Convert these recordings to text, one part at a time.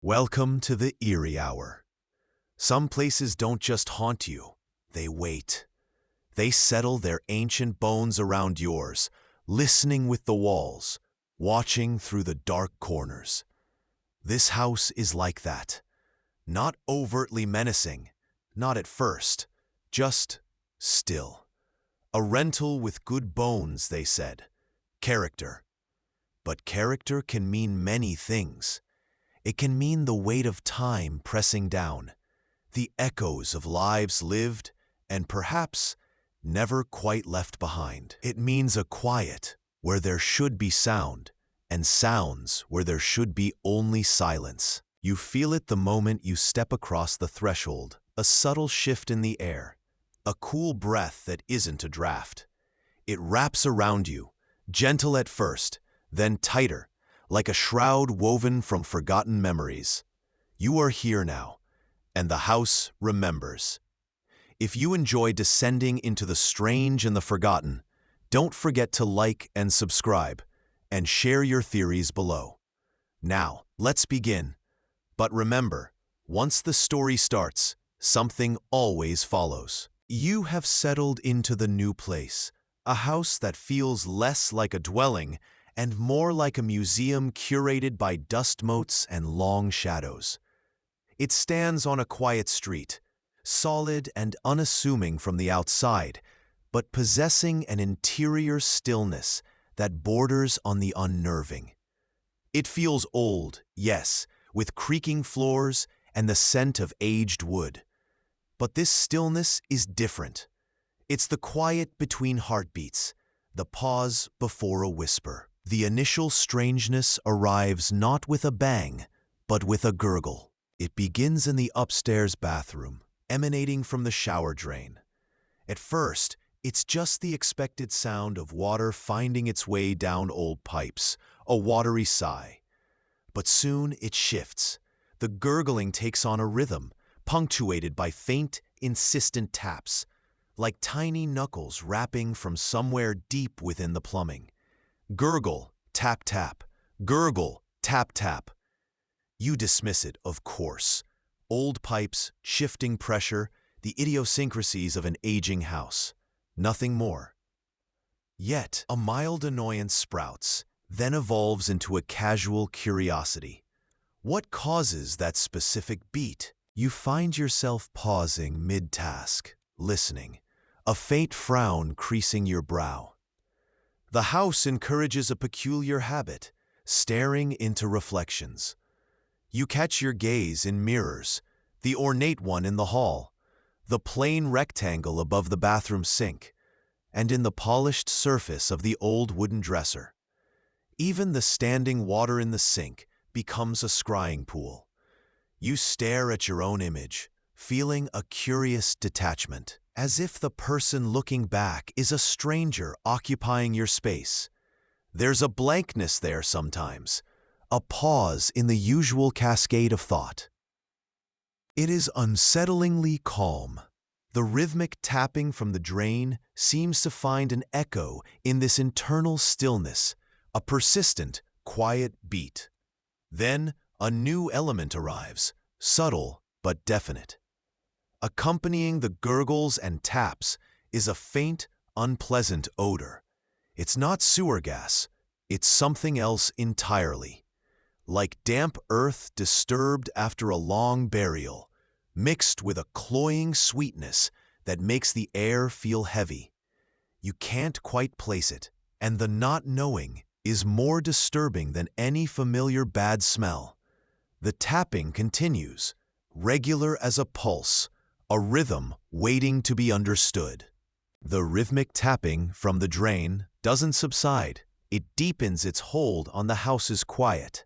Welcome to the Eerie Hour. Some places don't just haunt you, they wait. They settle their ancient bones around yours, listening with the walls, watching through the dark corners. This house is like that. Not overtly menacing, not at first, just still. A rental with good bones, they said. Character. But character can mean many things. It can mean the weight of time pressing down, the echoes of lives lived and perhaps never quite left behind. It means a quiet where there should be sound and sounds where there should be only silence. You feel it the moment you step across the threshold, a subtle shift in the air, a cool breath that isn't a draft. It wraps around you, gentle at first, then tighter, like a shroud woven from forgotten memories. You are here now, and the house remembers. If you enjoy descending into the strange and the forgotten, don't forget to like and subscribe, and share your theories below. Now, let's begin. But remember, once the story starts, something always follows. You have settled into the new place, a house that feels less like a dwelling and more like a museum curated by dust motes and long shadows. It stands on a quiet street, solid and unassuming from the outside, but possessing an interior stillness that borders on the unnerving. It feels old, yes, with creaking floors and the scent of aged wood. But this stillness is different. It's the quiet between heartbeats, the pause before a whisper. The initial strangeness arrives not with a bang, but with a gurgle. It begins in the upstairs bathroom, emanating from the shower drain. At first, it's just the expected sound of water finding its way down old pipes, a watery sigh. But soon it shifts. The gurgling takes on a rhythm, punctuated by faint, insistent taps, like tiny knuckles rapping from somewhere deep within the plumbing. Gurgle, tap, tap. Gurgle, tap, tap. You dismiss it, of course. Old pipes, shifting pressure, the idiosyncrasies of an aging house. Nothing more. Yet, a mild annoyance sprouts, then evolves into a casual curiosity. What causes that specific beat? You find yourself pausing mid-task, listening, a faint frown creasing your brow. The house encourages a peculiar habit, staring into reflections. You catch your gaze in mirrors, the ornate one in the hall, the plain rectangle above the bathroom sink, and in the polished surface of the old wooden dresser. Even the standing water in the sink becomes a scrying pool. You stare at your own image, feeling a curious detachment, as if the person looking back is a stranger occupying your space. There's a blankness there sometimes, a pause in the usual cascade of thought. It is unsettlingly calm. The rhythmic tapping from the drain seems to find an echo in this internal stillness, a persistent, quiet beat. Then a new element arrives, subtle but definite. Accompanying the gurgles and taps is a faint, unpleasant odor. It's not sewer gas, it's something else entirely. Like damp earth disturbed after a long burial, mixed with a cloying sweetness that makes the air feel heavy. You can't quite place it, and the not knowing is more disturbing than any familiar bad smell. The tapping continues, regular as a pulse, a rhythm waiting to be understood. The rhythmic tapping from the drain doesn't subside. It deepens its hold on the house's quiet.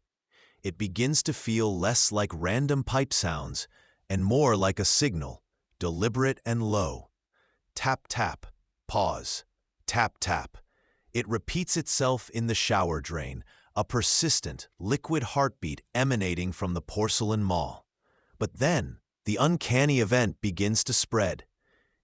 It begins to feel less like random pipe sounds and more like a signal, deliberate and low. Tap, tap, pause, tap, tap. It repeats itself in the shower drain, a persistent, liquid heartbeat emanating from the porcelain maw. But then, the uncanny event begins to spread.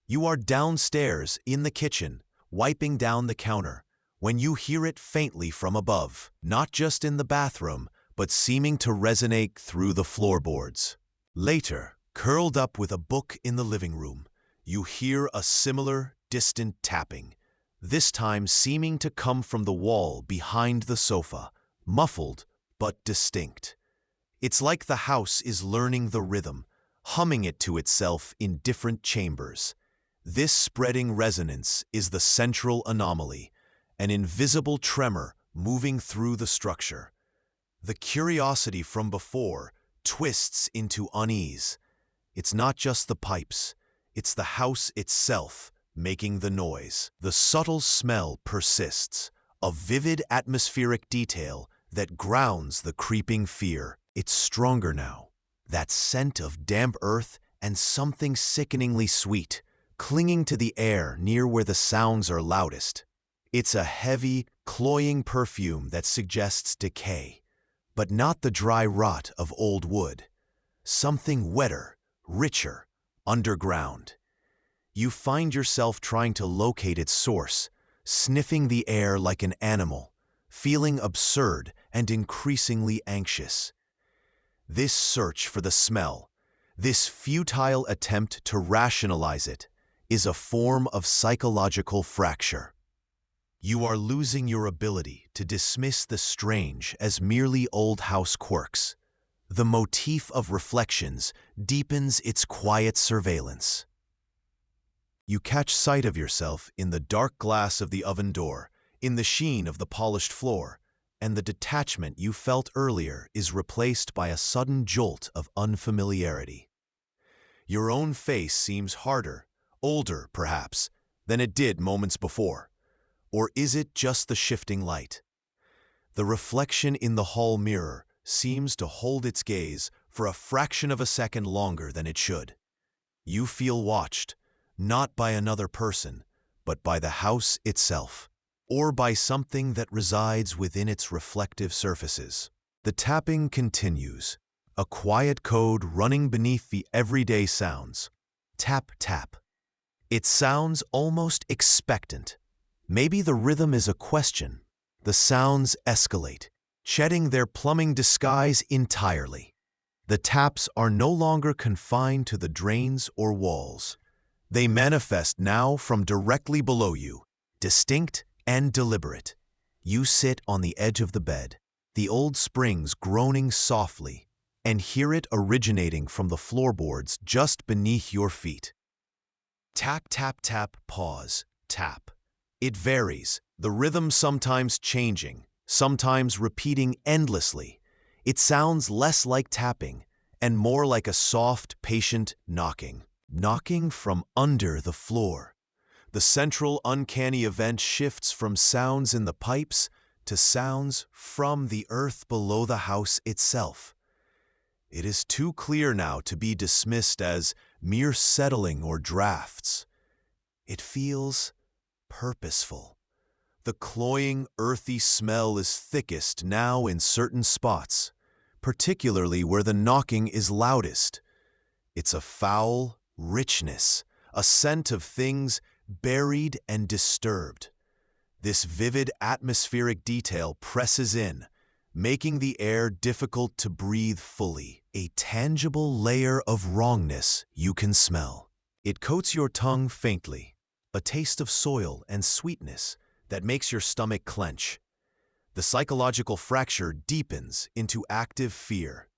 You are downstairs in the kitchen, wiping down the counter, when you hear it faintly from above, not just in the bathroom, but seeming to resonate through the floorboards. Later, curled up with a book in the living room, you hear a similar, distant tapping, this time seeming to come from the wall behind the sofa, muffled but distinct. It's like the house is learning the rhythm, humming it to itself in different chambers. This spreading resonance is the central anomaly, an invisible tremor moving through the structure. The curiosity from before twists into unease. It's not just the pipes, it's the house itself making the noise. The subtle smell persists, a vivid atmospheric detail that grounds the creeping fear. It's stronger now, that scent of damp earth and something sickeningly sweet, clinging to the air near where the sounds are loudest. It's a heavy, cloying perfume that suggests decay, but not the dry rot of old wood. Something wetter, richer, underground. You find yourself trying to locate its source, sniffing the air like an animal, feeling absurd and increasingly anxious. This search for the smell, this futile attempt to rationalize it, is a form of psychological fracture. You are losing your ability to dismiss the strange as merely old house quirks. The motif of reflections deepens its quiet surveillance. You catch sight of yourself in the dark glass of the oven door, in the sheen of the polished floor, and the detachment you felt earlier is replaced by a sudden jolt of unfamiliarity. Your own face seems harder, older perhaps, than it did moments before. Or is it just the shifting light? The reflection in the hall mirror seems to hold its gaze for a fraction of a second longer than it should. You feel watched, not by another person, but by the house itself, or by something that resides within its reflective surfaces. The tapping continues, a quiet code running beneath the everyday sounds. Tap, tap. It sounds almost expectant. Maybe the rhythm is a question. The sounds escalate, shedding their plumbing disguise entirely. The taps are no longer confined to the drains or walls. They manifest now from directly below you, distinct and deliberate. You sit on the edge of the bed, the old springs groaning softly, and hear it originating from the floorboards just beneath your feet. Tap, tap, tap, pause, tap. It varies, the rhythm sometimes changing, sometimes repeating endlessly. It sounds less like tapping and more like a soft, patient knocking. Knocking from under the floor. The central uncanny event shifts from sounds in the pipes to sounds from the earth below the house itself. It is too clear now to be dismissed as mere settling or drafts. It feels purposeful. The cloying, earthy smell is thickest now in certain spots, particularly where the knocking is loudest. It's a foul richness, a scent of things buried and disturbed. This vivid atmospheric detail presses in, making the air difficult to breathe fully, a tangible layer of wrongness you can smell. It coats your tongue faintly, a taste of soil and sweetness that makes your stomach clench. The psychological fracture deepens into active fear.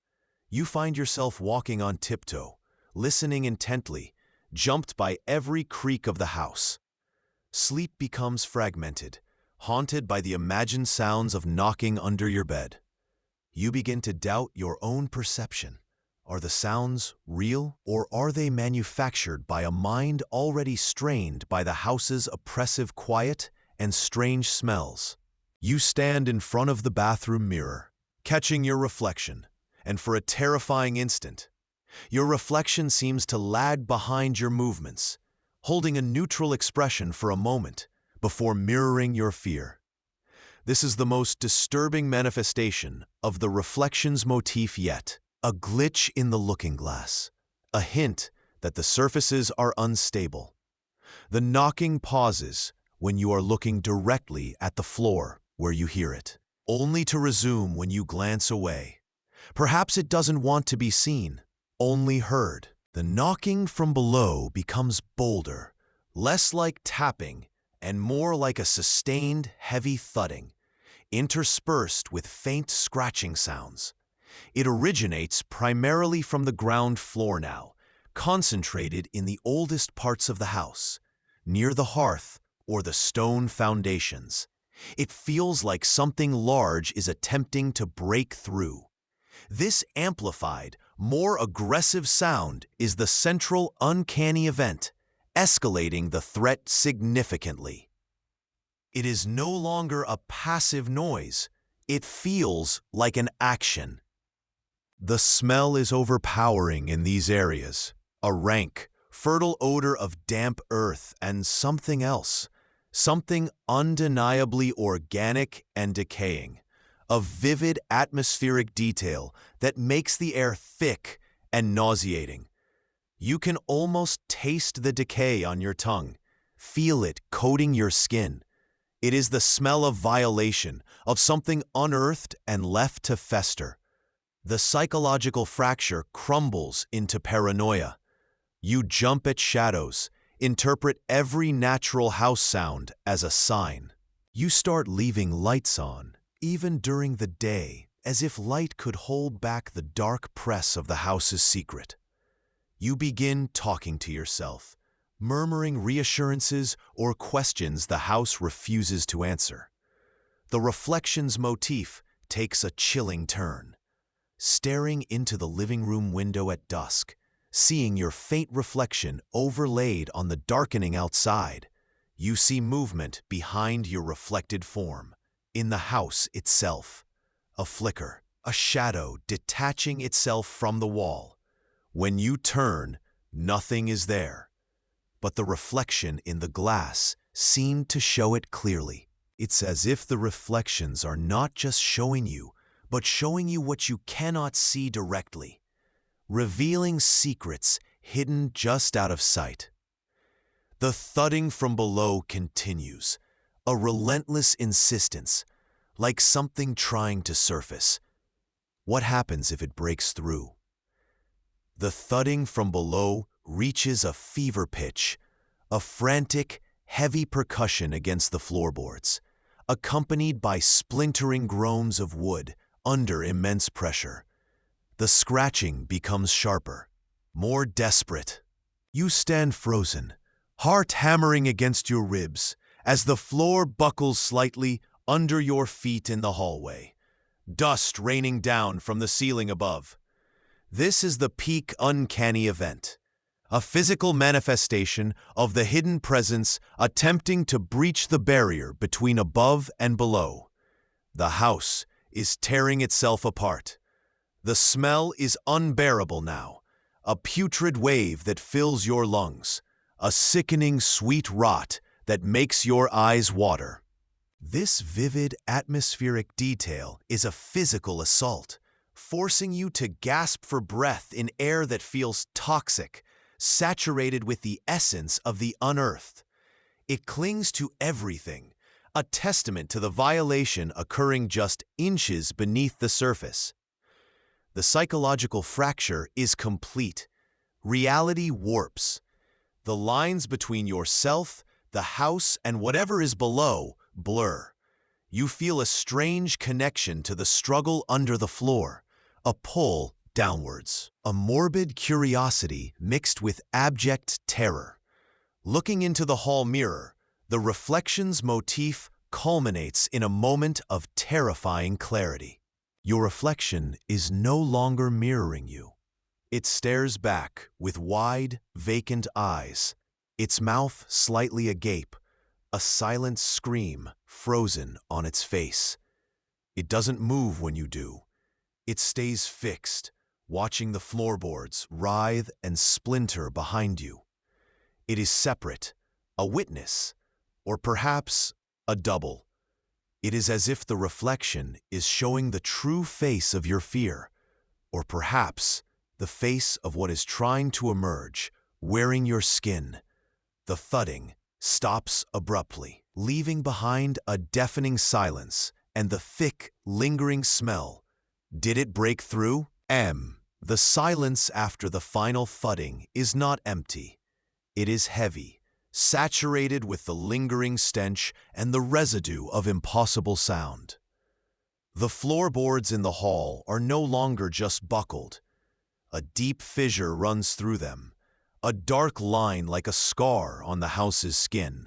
You find yourself walking on tiptoe, listening intently, jumped by every creak of the house. Sleep becomes fragmented, haunted by the imagined sounds of knocking under your bed. You begin to doubt your own perception. Are the sounds real, or are they manufactured by a mind already strained by the house's oppressive quiet and strange smells? You stand in front of the bathroom mirror, catching your reflection, and for a terrifying instant, your reflection seems to lag behind your movements, holding a neutral expression for a moment before mirroring your fear. This is the most disturbing manifestation of the reflections motif yet, a glitch in the looking glass, a hint that the surfaces are unstable. The knocking pauses when you are looking directly at the floor where you hear it. only to resume when you glance away. Perhaps it doesn't want to be seen, only heard. The knocking from below becomes bolder, less like tapping and more like a sustained, heavy thudding, interspersed with faint scratching sounds. It originates primarily from the ground floor now, concentrated in the oldest parts of the house, near the hearth or the stone foundations. It feels like something large is attempting to break through. This amplified, more aggressive sound is the central uncanny event, escalating the threat significantly. It is no longer a passive noise. It feels like an action. The smell is overpowering in these areas, a rank, fertile odor of damp earth and something else, something undeniably organic and decaying, a vivid atmospheric detail that makes the air thick and nauseating. You can almost taste the decay on your tongue, feel it coating your skin. It is the smell of violation, of something unearthed and left to fester. The psychological fracture crumbles into paranoia. You jump at shadows, interpret every natural house sound as a sign. You start leaving lights on, even during the day, as if light could hold back the dark press of the house's secret. You begin talking to yourself, murmuring reassurances or questions the house refuses to answer. The reflections motif takes a chilling turn. Staring into the living room window at dusk, seeing your faint reflection overlaid on the darkening outside, you see movement behind your reflected form, in the house itself. A flicker, a shadow detaching itself from the wall. When you turn, nothing is there. But the reflection in the glass seemed to show it clearly. It's as if the reflections are not just showing you, but showing you what you cannot see directly, revealing secrets hidden just out of sight. The thudding from below continues, a relentless insistence, like something trying to surface. What happens if it breaks through? The thudding from below reaches a fever pitch, a frantic, heavy percussion against the floorboards, accompanied by splintering groans of wood under immense pressure. The scratching becomes sharper, more desperate. You stand frozen, heart hammering against your ribs, as the floor buckles slightly under your feet in the hallway, dust raining down from the ceiling above. This is the peak uncanny event, a physical manifestation of the hidden presence attempting to breach the barrier between above and below. The house is tearing itself apart. The smell is unbearable now, a putrid wave that fills your lungs, a sickening sweet rot that makes your eyes water. This vivid atmospheric detail is a physical assault, forcing you to gasp for breath in air that feels toxic, saturated with the essence of the unearthed. It clings to everything, a testament to the violation occurring just inches beneath the surface. The psychological fracture is complete. Reality warps. The lines between yourself, the house, and whatever is below blur. You feel a strange connection to the struggle under the floor, a pull downwards, a morbid curiosity mixed with abject terror. Looking into the hall mirror, the reflections motif culminates in a moment of terrifying clarity. Your reflection is no longer mirroring you. It stares back with wide, vacant eyes, its mouth slightly agape, a silent scream frozen on its face. It doesn't move when you do. It stays fixed, watching the floorboards writhe and splinter behind you. It is separate, a witness, or perhaps a double. It is as if the reflection is showing the true face of your fear, or perhaps the face of what is trying to emerge, wearing your skin. The thudding stops abruptly, leaving behind a deafening silence and the thick, lingering smell. Did it break through? The silence after the final thudding is not empty. It is heavy, saturated with the lingering stench and the residue of impossible sound. The floorboards in the hall are no longer just buckled. A deep fissure runs through them, a dark line like a scar on the house's skin.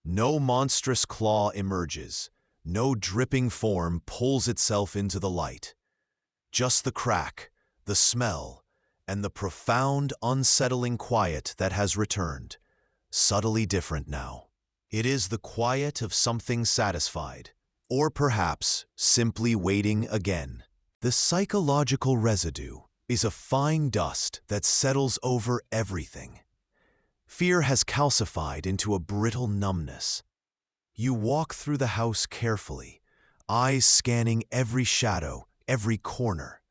No monstrous claw emerges, no dripping form pulls itself into the light. Just the crack, the smell, and the profound, unsettling quiet that has returned, subtly different now. It is the quiet of something satisfied, or perhaps simply waiting again. The psychological residue is a fine dust that settles over everything. Fear has calcified into a brittle numbness. You walk through the house carefully, eyes scanning every shadow, every corner,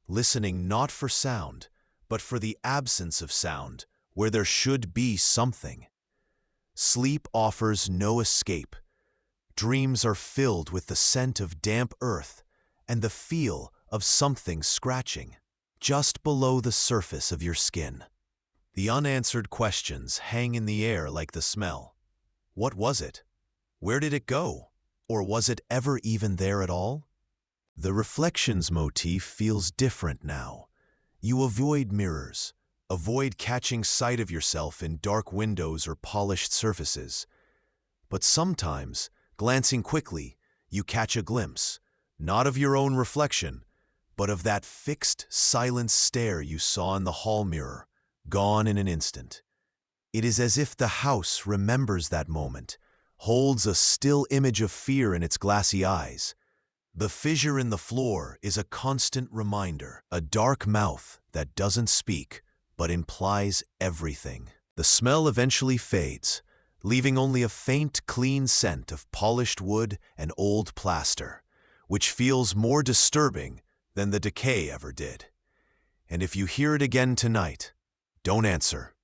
listening not for sound, but for the absence of sound where there should be something. Sleep offers no escape. Dreams are filled with the scent of damp earth and the feel of something scratching just below the surface of your skin. The unanswered questions hang in the air like the smell. What was it? Where did it go? Or was it ever even there at all? The reflections motif feels different now. You avoid mirrors, avoid catching sight of yourself in dark windows or polished surfaces. But sometimes, glancing quickly, you catch a glimpse, not of your own reflection, but of that fixed, silent stare you saw in the hall mirror, gone in an instant. It is as if the house remembers that moment, holds a still image of fear in its glassy eyes. The fissure in the floor is a constant reminder, a dark mouth that doesn't speak, but implies everything. The smell eventually fades, leaving only a faint, clean scent of polished wood and old plaster, which feels more disturbing than the decay ever did. And if you hear it again tonight, don't answer.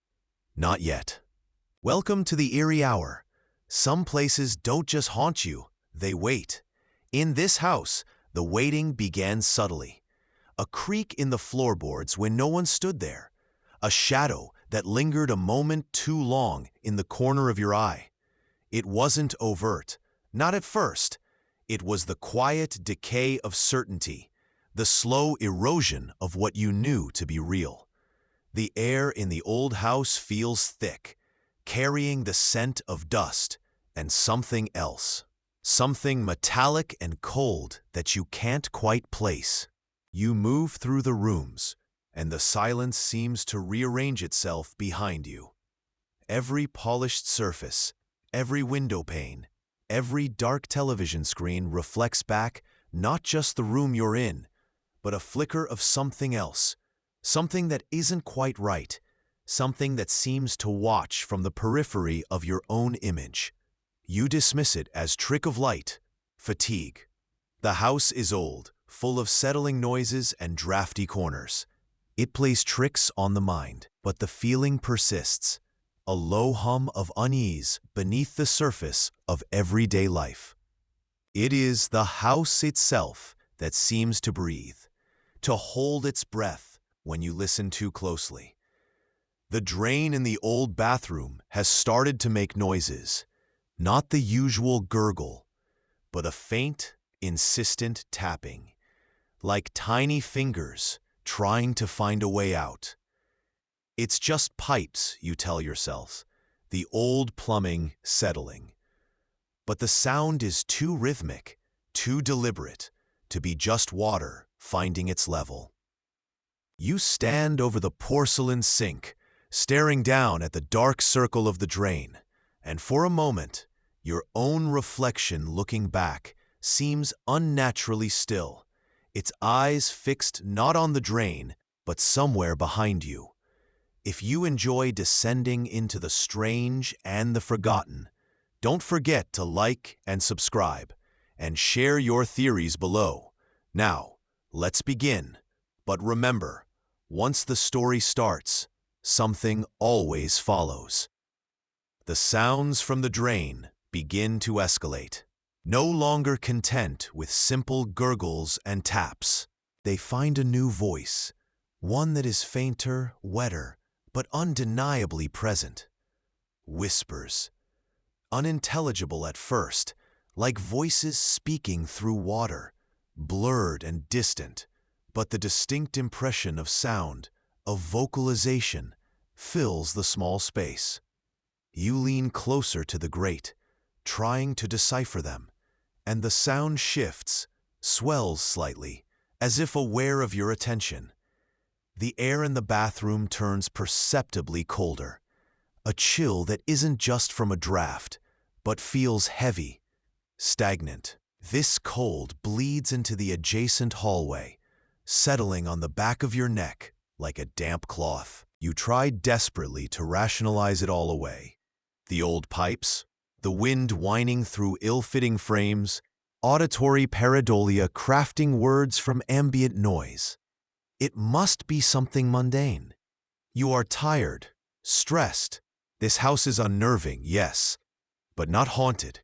Not yet. Welcome to the Eerie Hour. Some places don't just haunt you, they wait. In this house, the waiting began subtly. A creak in the floorboards when no one stood there. A shadow that lingered a moment too long in the corner of your eye. It wasn't overt, not at first. It was the quiet decay of certainty, the slow erosion of what you knew to be real. The air in the old house feels thick, carrying the scent of dust and something else. Something metallic and cold that you can't quite place. You move through the rooms, and the silence seems to rearrange itself behind you. Every polished surface, every window pane, every dark television screen reflects back not just the room you're in, but a flicker of something else, something that isn't quite right, something that seems to watch from the periphery of your own image. You dismiss it as trick of light, fatigue. The house is old, full of settling noises and drafty corners. It plays tricks on the mind, but the feeling persists, a low hum of unease beneath the surface of everyday life. It is the house itself that seems to breathe, to hold its breath when you listen too closely. The drain in the old bathroom has started to make noises, not the usual gurgle, but a faint, insistent tapping, like tiny fingers trying to find a way out. It's just pipes, you tell yourself, the old plumbing settling. But the sound is too rhythmic, too deliberate, to be just water finding its level. You stand over the porcelain sink, staring down at the dark circle of the drain, and for a moment, your own reflection looking back seems unnaturally still, its eyes fixed not on the drain, but somewhere behind you. If you enjoy descending into the strange and the forgotten, don't forget to like and subscribe, and share your theories below. Now, let's begin. But remember, once the story starts, something always follows. The sounds from the drain begin to escalate. No longer content with simple gurgles and taps, they find a new voice, one that is fainter, wetter, but undeniably present. Whispers, unintelligible at first, like voices speaking through water, blurred and distant, but the distinct impression of sound, of vocalization, fills the small space. You lean closer to the grate, trying to decipher them, and the sound shifts, swells slightly, as if aware of your attention. The air in the bathroom turns perceptibly colder, a chill that isn't just from a draft, but feels heavy, stagnant. This cold bleeds into the adjacent hallway, settling on the back of your neck like a damp cloth. You try desperately to rationalize it all away. The old pipes, the wind whining through ill-fitting frames, auditory pareidolia crafting words from ambient noise. It must be something mundane. You are tired, stressed. This house is unnerving, yes, but not haunted.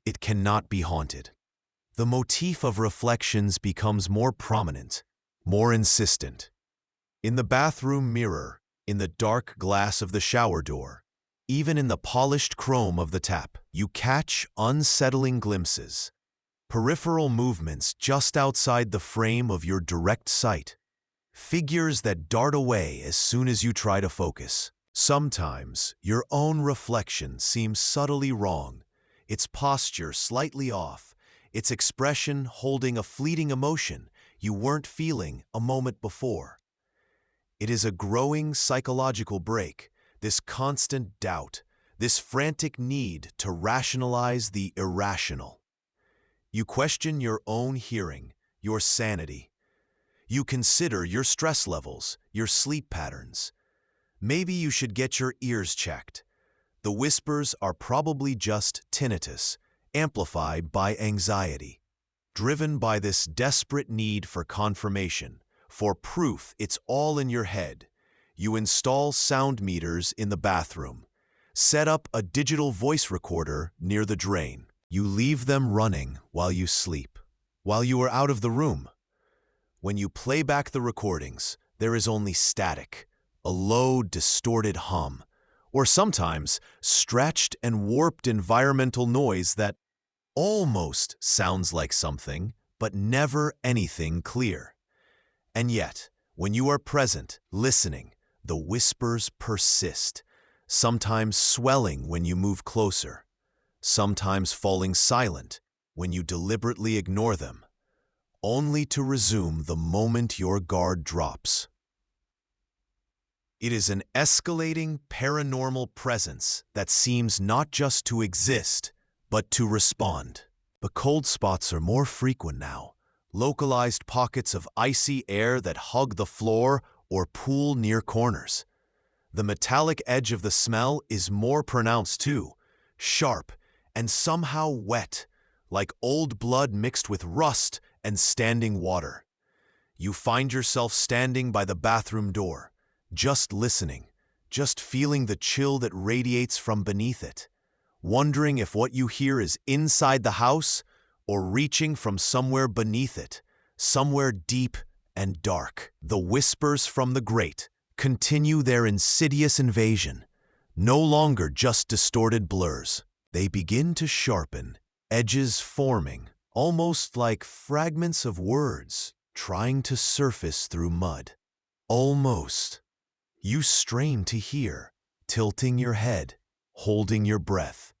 It cannot be haunted. The motif of reflections becomes more prominent, more insistent. In the bathroom mirror, in the dark glass of the shower door, even in the polished chrome of the tap, you catch unsettling glimpses, peripheral movements just outside the frame of your direct sight, figures that dart away as soon as you try to focus. Sometimes, your own reflection seems subtly wrong, its posture slightly off, its expression holding a fleeting emotion you weren't feeling a moment before. It is a growing psychological break, this constant doubt, this frantic need to rationalize the irrational. You question your own hearing, your sanity. You consider your stress levels, your sleep patterns. Maybe you should get your ears checked. The whispers are probably just tinnitus, amplified by anxiety. Driven by this desperate need for confirmation, for proof it's all in your head, you install sound meters in the bathroom, set up a digital voice recorder near the drain. You leave them running while you sleep, while you are out of the room. When you play back the recordings, there is only static, a low, distorted hum, or sometimes stretched and warped environmental noise that almost sounds like something, but never anything clear. And yet, when you are present, listening, the whispers persist, sometimes swelling when you move closer, sometimes falling silent when you deliberately ignore them, only to resume the moment your guard drops. It is an escalating paranormal presence that seems not just to exist, but to respond. The cold spots are more frequent now, localized pockets of icy air that hug the floor or pool near corners. The metallic edge of the smell is more pronounced too, sharp and somehow wet, like old blood mixed with rust and standing water. You find yourself standing by the bathroom door, just listening, just feeling the chill that radiates from beneath it, wondering if what you hear is inside the house or reaching from somewhere beneath it, somewhere deep and dark. The whispers from the grate continue their insidious invasion, no longer just distorted blurs. They begin to sharpen, edges forming, almost like fragments of words trying to surface through mud. Almost. You strain to hear, tilting your head, holding your breath.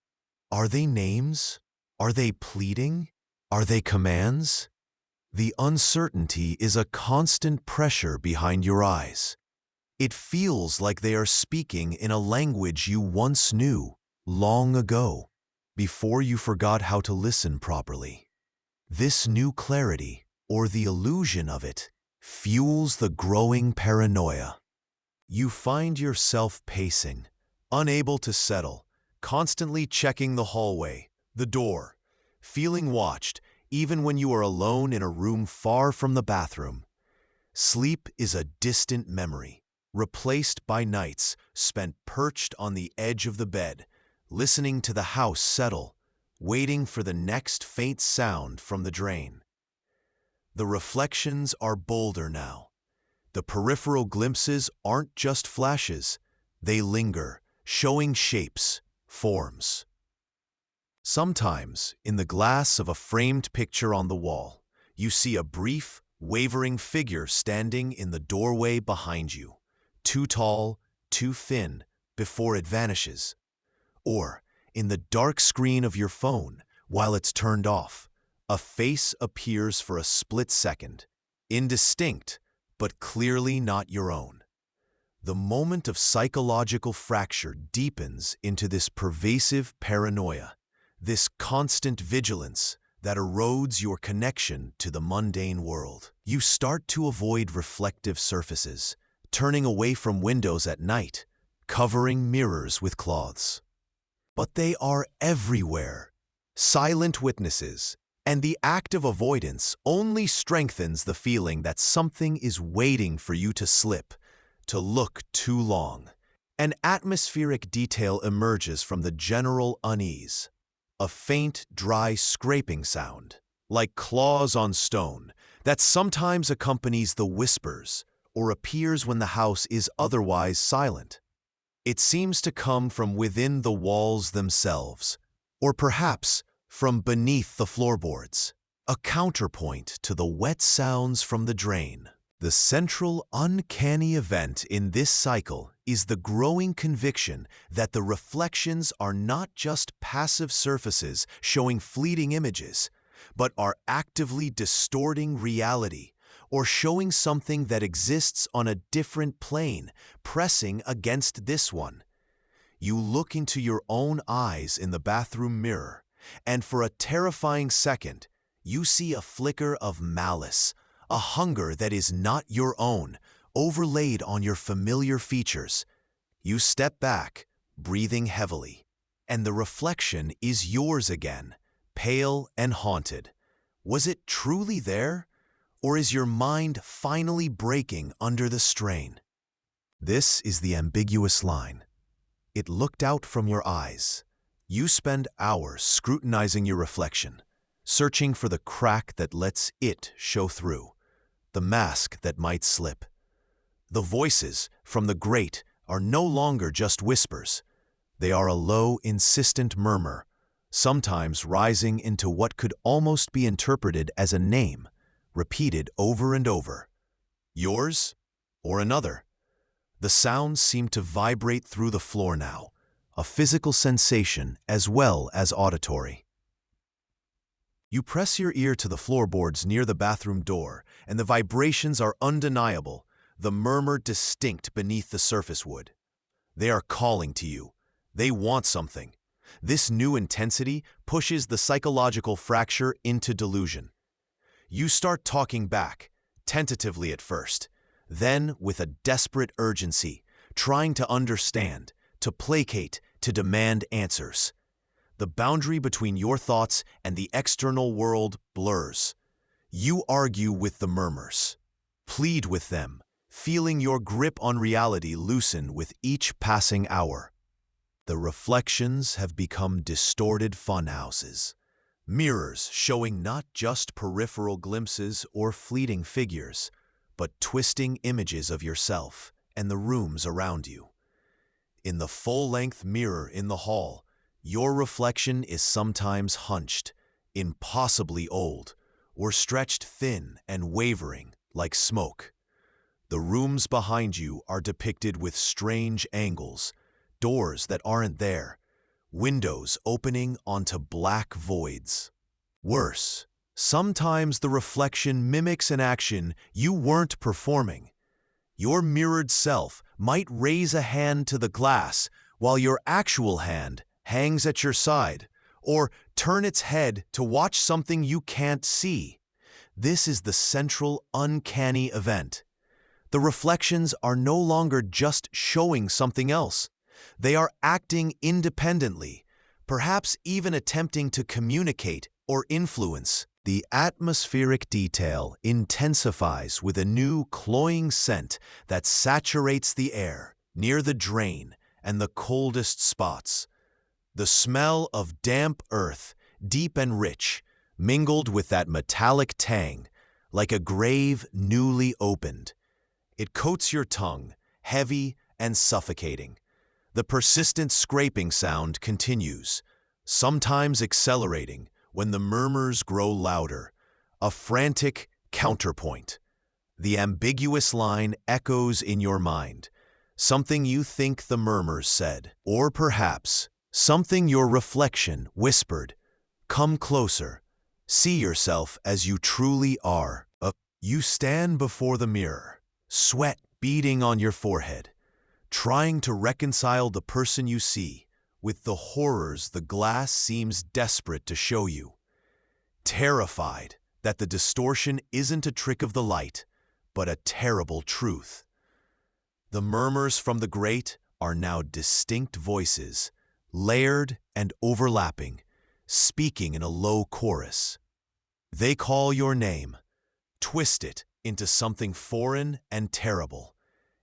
Are they names? Are they pleading? Are they commands? The uncertainty is a constant pressure behind your eyes. It feels like they are speaking in a language you once knew, long ago, before you forgot how to listen properly. This new clarity, or the illusion of it, fuels the growing paranoia. You find yourself pacing, unable to settle, constantly checking the hallway, the door, feeling watched even when you are alone in a room far from the bathroom. Sleep is a distant memory, replaced by nights spent perched on the edge of the bed, listening to the house settle, waiting for the next faint sound from the drain. The reflections are bolder now. The peripheral glimpses aren't just flashes, they linger, showing shapes, forms. Sometimes, in the glass of a framed picture on the wall, you see a brief, wavering figure standing in the doorway behind you, too tall, too thin, before it vanishes. Or, in the dark screen of your phone, while it's turned off, a face appears for a split second, indistinct, but clearly not your own. The moment of psychological fracture deepens into this pervasive paranoia, this constant vigilance that erodes your connection to the mundane world. You start to avoid reflective surfaces, turning away from windows at night, covering mirrors with cloths. But they are everywhere, silent witnesses, and the act of avoidance only strengthens the feeling that something is waiting for you to slip, to look too long. An atmospheric detail emerges from the general unease. A faint, dry scraping sound, like claws on stone, that sometimes accompanies the whispers or appears when the house is otherwise silent. It seems to come from within the walls themselves, or perhaps from beneath the floorboards, a counterpoint to the wet sounds from the drain. The central uncanny event in this cycle is the growing conviction that the reflections are not just passive surfaces showing fleeting images, but are actively distorting reality or showing something that exists on a different plane, pressing against this one. You look into your own eyes in the bathroom mirror, and for a terrifying second, you see a flicker of malice, a hunger that is not your own, overlaid on your familiar features. You step back, breathing heavily, and the reflection is yours again, pale and haunted. Was it truly there, or is your mind finally breaking under the strain? This is the ambiguous line. It looked out from your eyes. You spend hours scrutinizing your reflection, searching for the crack that lets it show through, the mask that might slip. The voices from the grate are no longer just whispers. They are a low, insistent murmur, sometimes rising into what could almost be interpreted as a name, repeated over and over. Yours or another? The sounds seem to vibrate through the floor now, a physical sensation as well as auditory. You press your ear to the floorboards near the bathroom door, and the vibrations are undeniable, the murmur distinct beneath the surface wood. They are calling to you. They want something. This new intensity pushes the psychological fracture into delusion. You start talking back, tentatively at first, then with a desperate urgency, trying to understand, to placate, to demand answers. The boundary between your thoughts and the external world blurs. You argue with the murmurs, plead with them, feeling your grip on reality loosen with each passing hour. The reflections have become distorted funhouses, mirrors showing not just peripheral glimpses or fleeting figures, but twisting images of yourself and the rooms around you. In the full-length mirror in the hall, your reflection is sometimes hunched, impossibly old, or stretched thin and wavering like smoke. The rooms behind you are depicted with strange angles, doors that aren't there, windows opening onto black voids. Worse, sometimes the reflection mimics an action you weren't performing. Your mirrored self might raise a hand to the glass while your actual hand hangs at your side, or turn its head to watch something you can't see. This is the central uncanny event. The reflections are no longer just showing something else. They are acting independently, perhaps even attempting to communicate or influence. The atmospheric detail intensifies with a new cloying scent that saturates the air near the drain and the coldest spots. The smell of damp earth deep and rich, mingled with that metallic tang, like a grave newly opened. It coats your tongue, heavy and suffocating. The persistent scraping sound continues, sometimes accelerating when the murmurs grow louder, a frantic counterpoint. The ambiguous line echoes in your mind, something you think the murmurs said, or perhaps something your reflection whispered. Come closer. See yourself as you truly are. You stand before the mirror, sweat beading on your forehead, trying to reconcile the person you see with the horrors the glass seems desperate to show you. Terrified that the distortion isn't a trick of the light, but a terrible truth. The murmurs from the grate are now distinct voices, layered and overlapping, speaking in a low chorus. They call your name, twist it into something foreign and terrible,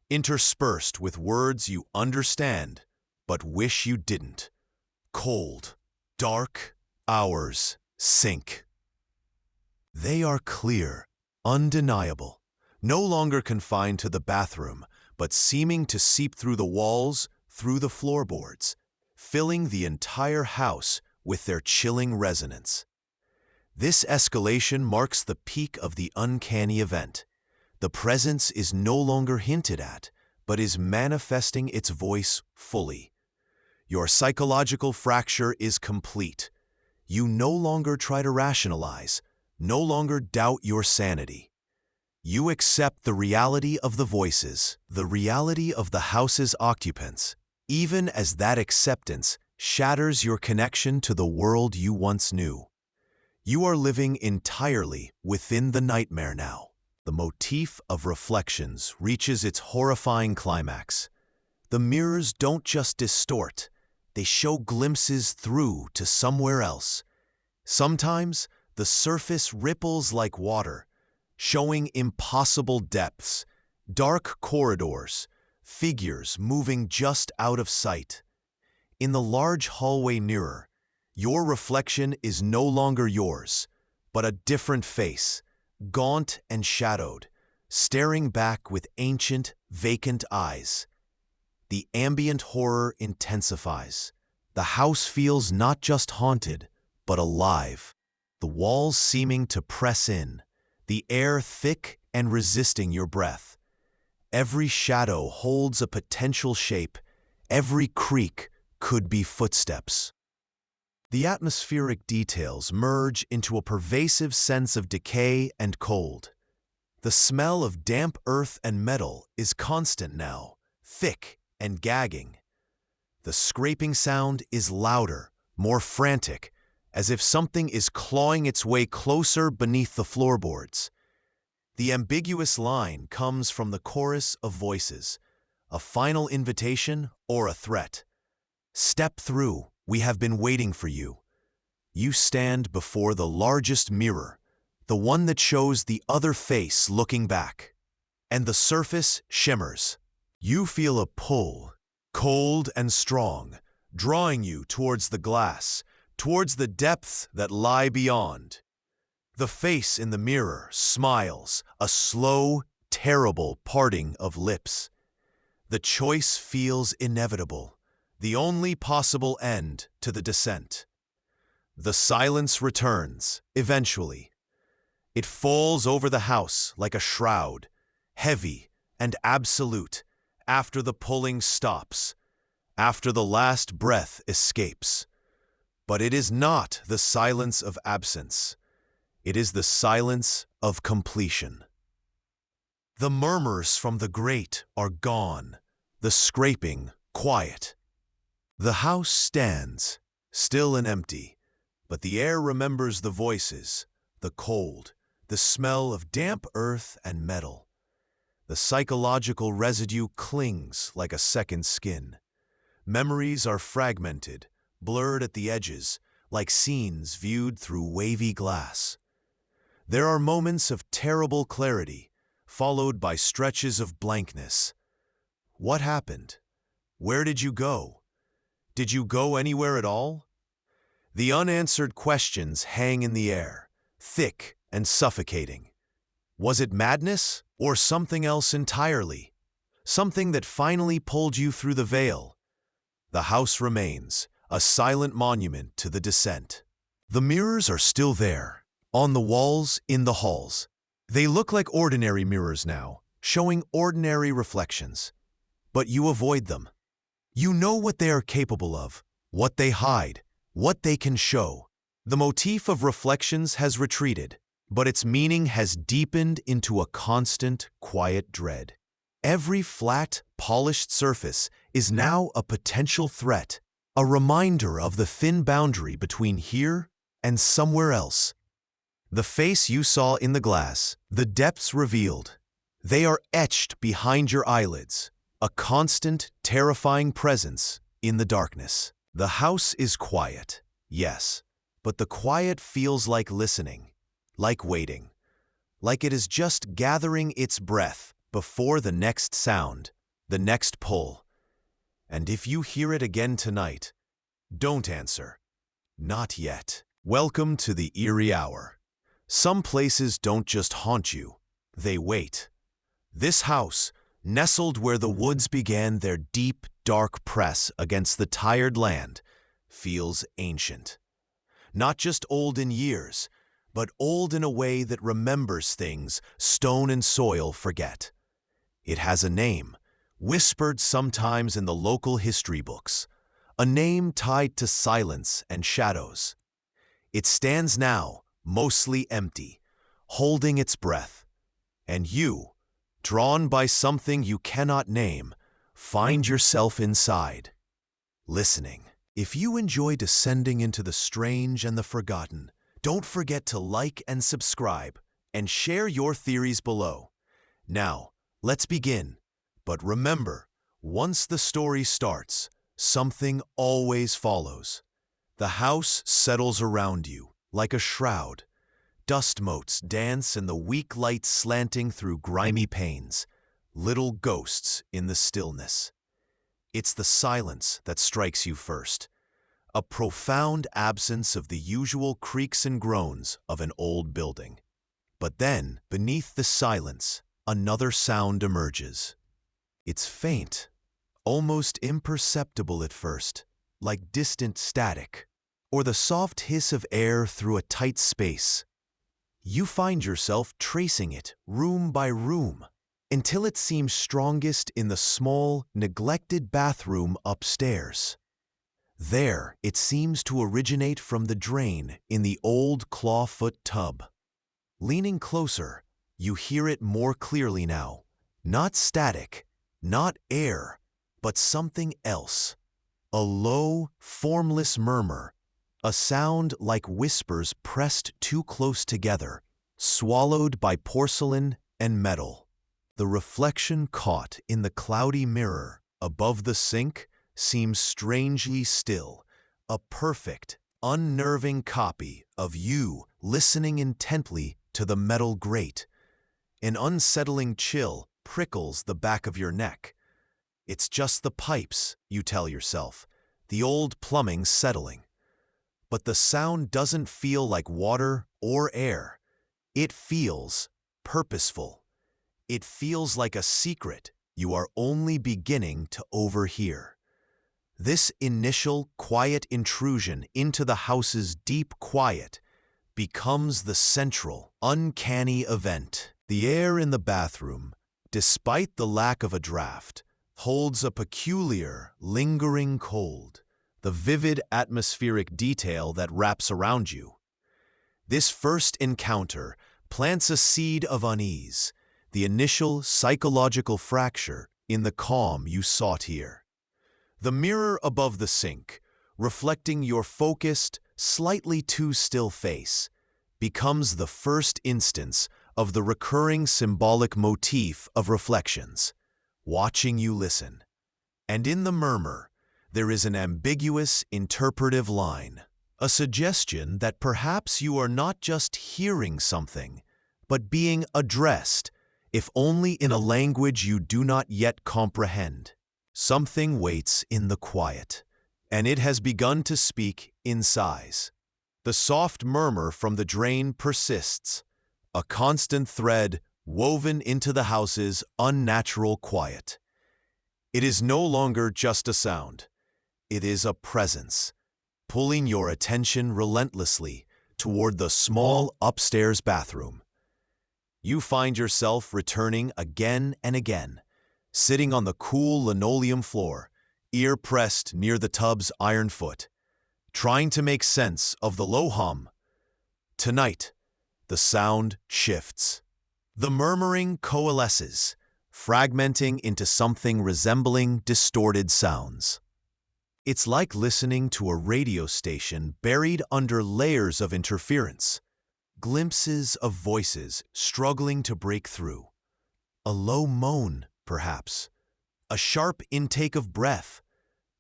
interspersed with words you understand but wish you didn't. Cold, dark hours sink. They are clear, undeniable, no longer confined to the bathroom, but seeming to seep through the walls, through the floorboards, filling the entire house with their chilling resonance. This escalation marks the peak of the uncanny event. The presence is no longer hinted at, but is manifesting its voice fully. Your psychological fracture is complete. You no longer try to rationalize, no longer doubt your sanity. You accept the reality of the voices, the reality of the house's occupants, even as that acceptance shatters your connection to the world you once knew. You are living entirely within the nightmare now. The motif of reflections reaches its horrifying climax. The mirrors don't just distort, they show glimpses through to somewhere else. Sometimes the surface ripples like water, showing impossible depths, dark corridors, figures moving just out of sight. In the large hallway mirror, your reflection is no longer yours, but a different face, gaunt and shadowed, staring back with ancient, vacant eyes. The ambient horror intensifies. The house feels not just haunted, but alive. The walls seeming to press in, the air thick and resisting your breath. Every shadow holds a potential shape, every creak could be footsteps. The atmospheric details merge into a pervasive sense of decay and cold. The smell of damp earth and metal is constant now, thick and gagging. The scraping sound is louder, more frantic, as if something is clawing its way closer beneath the floorboards. The ambiguous line comes from the chorus of voices, a final invitation or a threat. Step through, we have been waiting for you. You stand before the largest mirror, the one that shows the other face looking back. And the surface shimmers. You feel a pull, cold and strong, drawing you towards the glass, towards the depths that lie beyond. The face in the mirror smiles, a slow, terrible parting of lips. The choice feels inevitable, the only possible end to the descent. The silence returns, eventually. It falls over the house like a shroud, heavy and absolute, after the pulling stops, after the last breath escapes. But it is not the silence of absence. It is the silence of completion. The murmurs from the grate are gone, the scraping quiet. The house stands, still and empty, but the air remembers the voices, the cold, the smell of damp earth and metal. The psychological residue clings like a second skin. Memories are fragmented, blurred at the edges, like scenes viewed through wavy glass. There are moments of terrible clarity, followed by stretches of blankness. What happened? Where did you go? Did you go anywhere at all? The unanswered questions hang in the air, thick and suffocating. Was it madness or something else entirely? Something that finally pulled you through the veil? The house remains, a silent monument to the descent. The mirrors are still there, on the walls, in the halls. They look like ordinary mirrors now, showing ordinary reflections. But you avoid them. You know what they are capable of, what they hide, what they can show. The motif of reflections has retreated, but its meaning has deepened into a constant, quiet dread. Every flat, polished surface is now a potential threat, a reminder of the thin boundary between here and somewhere else. The face you saw in the glass, the depths revealed, they are etched behind your eyelids, a constant, terrifying presence in the darkness. The house is quiet, yes, but the quiet feels like listening, like waiting, like it is just gathering its breath before the next sound, the next pull. And if you hear it again tonight, don't answer. Not yet. Welcome to the Eerie Hour. Some places don't just haunt you, they wait. This house, nestled where the woods began their deep, dark press against the tired land, feels ancient. Not just old in years, but old in a way that remembers things stone and soil forget. It has a name, whispered sometimes in the local history books, a name tied to silence and shadows. It stands now, mostly empty, holding its breath. And you, drawn by something you cannot name, find yourself inside, listening. If you enjoy descending into the strange and the forgotten, don't forget to like and subscribe, and share your theories below. Now, let's begin. But remember, once the story starts, something always follows. The house settles around you, like a shroud. Dust motes dance in the weak light slanting through grimy panes, little ghosts in the stillness. It's the silence that strikes you first, a profound absence of the usual creaks and groans of an old building. But then, beneath the silence, another sound emerges. It's faint, almost imperceptible at first, like distant static, or the soft hiss of air through a tight space. You find yourself tracing it room by room, until it seems strongest in the small, neglected bathroom upstairs. There, it seems to originate from the drain in the old clawfoot tub. Leaning closer, you hear it more clearly now. Not static, not air, but something else. A low, formless murmur, a sound like whispers pressed too close together, swallowed by porcelain and metal. The reflection caught in the cloudy mirror above the sink seems strangely still, a perfect, unnerving copy of you listening intently to the metal grate. An unsettling chill prickles the back of your neck. It's just the pipes, you tell yourself, the old plumbing settling. But the sound doesn't feel like water or air. It feels purposeful. It feels like a secret you are only beginning to overhear. This initial quiet intrusion into the house's deep quiet becomes the central, uncanny event. The air in the bathroom, despite the lack of a draft, holds a peculiar, lingering cold, the vivid atmospheric detail that wraps around you. This first encounter plants a seed of unease, the initial psychological fracture in the calm you sought here. The mirror above the sink, reflecting your focused, slightly too still face, becomes the first instance of the recurring symbolic motif of reflections, watching you listen. And in the murmur, there is an ambiguous interpretive line, a suggestion that perhaps you are not just hearing something, but being addressed, if only in a language you do not yet comprehend. Something waits in the quiet, and it has begun to speak in sighs. The soft murmur from the drain persists, a constant thread woven into the house's unnatural quiet. It is no longer just a sound. It is a presence, pulling your attention relentlessly toward the small upstairs bathroom. You find yourself returning again and again, sitting on the cool linoleum floor, ear pressed near the tub's iron foot, trying to make sense of the low hum. Tonight, the sound shifts. The murmuring coalesces, fragmenting into something resembling distorted sounds. It's like listening to a radio station buried under layers of interference, glimpses of voices struggling to break through. A low moan, perhaps, a sharp intake of breath.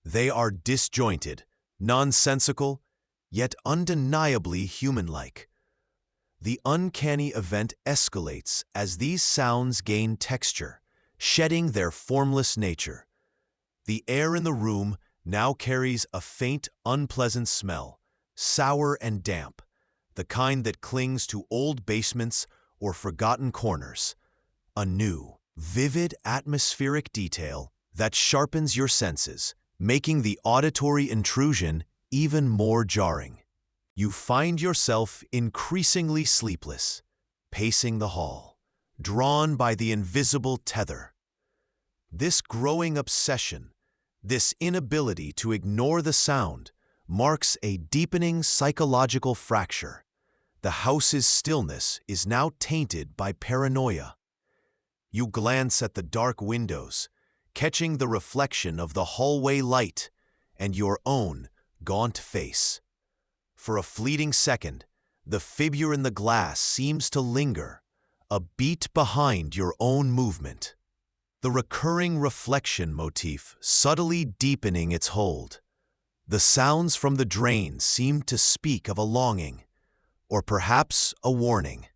They are disjointed, nonsensical, yet undeniably human-like. The uncanny event escalates as these sounds gain texture, shedding their formless nature. The air in the room now carries a faint, unpleasant smell, sour and damp, the kind that clings to old basements or forgotten corners. A new, vivid atmospheric detail that sharpens your senses, making the auditory intrusion even more jarring. You find yourself increasingly sleepless, pacing the hall, drawn by the invisible tether. This growing obsession, this inability to ignore the sound, marks a deepening psychological fracture. The house's stillness is now tainted by paranoia. You glance at the dark windows, catching the reflection of the hallway light and your own gaunt face. For a fleeting second, the figure in the glass seems to linger, a beat behind your own movement. The recurring reflection motif subtly deepening its hold. The sounds from the drain seem to speak of a longing, or perhaps a warning.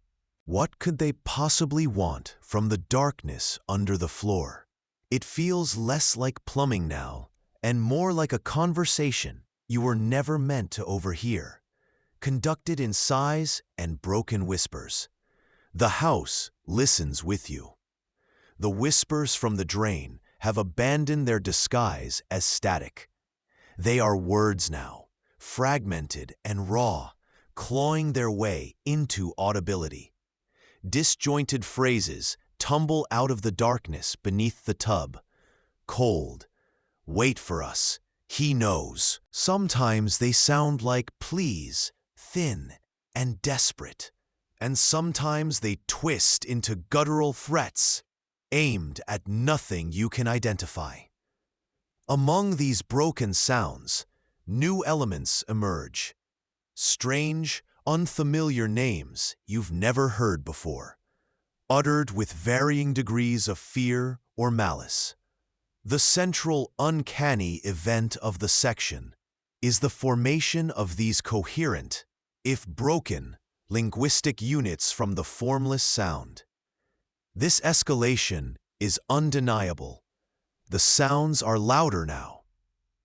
What could they possibly want from the darkness under the floor? It feels less like plumbing now, and more like a conversation you were never meant to overhear, conducted in sighs and broken whispers. The house listens with you. The whispers from the drain have abandoned their disguise as static. They are words now, fragmented and raw, clawing their way into audibility. Disjointed phrases tumble out of the darkness beneath the tub. Cold. Wait for us. He knows. Sometimes they sound like pleas, thin and desperate. And sometimes they twist into guttural threats, aimed at nothing you can identify. Among these broken sounds, new elements emerge. Strange, unfamiliar names you've never heard before, uttered with varying degrees of fear or malice. The central uncanny event of the section is the formation of these coherent, if broken, linguistic units from the formless sound. This escalation is undeniable. The sounds are louder now,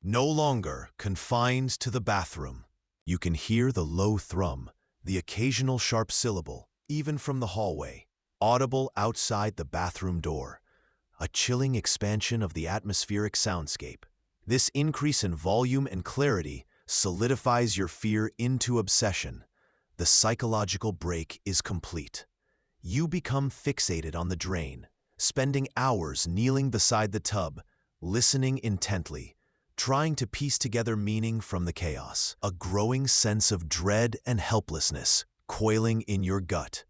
no longer confined to the bathroom. You can hear the low thrum, the occasional sharp syllable, even from the hallway, audible outside the bathroom door. A chilling expansion of the atmospheric soundscape. This increase in volume and clarity solidifies your fear into obsession. The psychological break is complete. You become fixated on the drain, spending hours kneeling beside the tub, listening intently, trying to piece together meaning from the chaos. A growing sense of dread and helplessness coiling in your gut.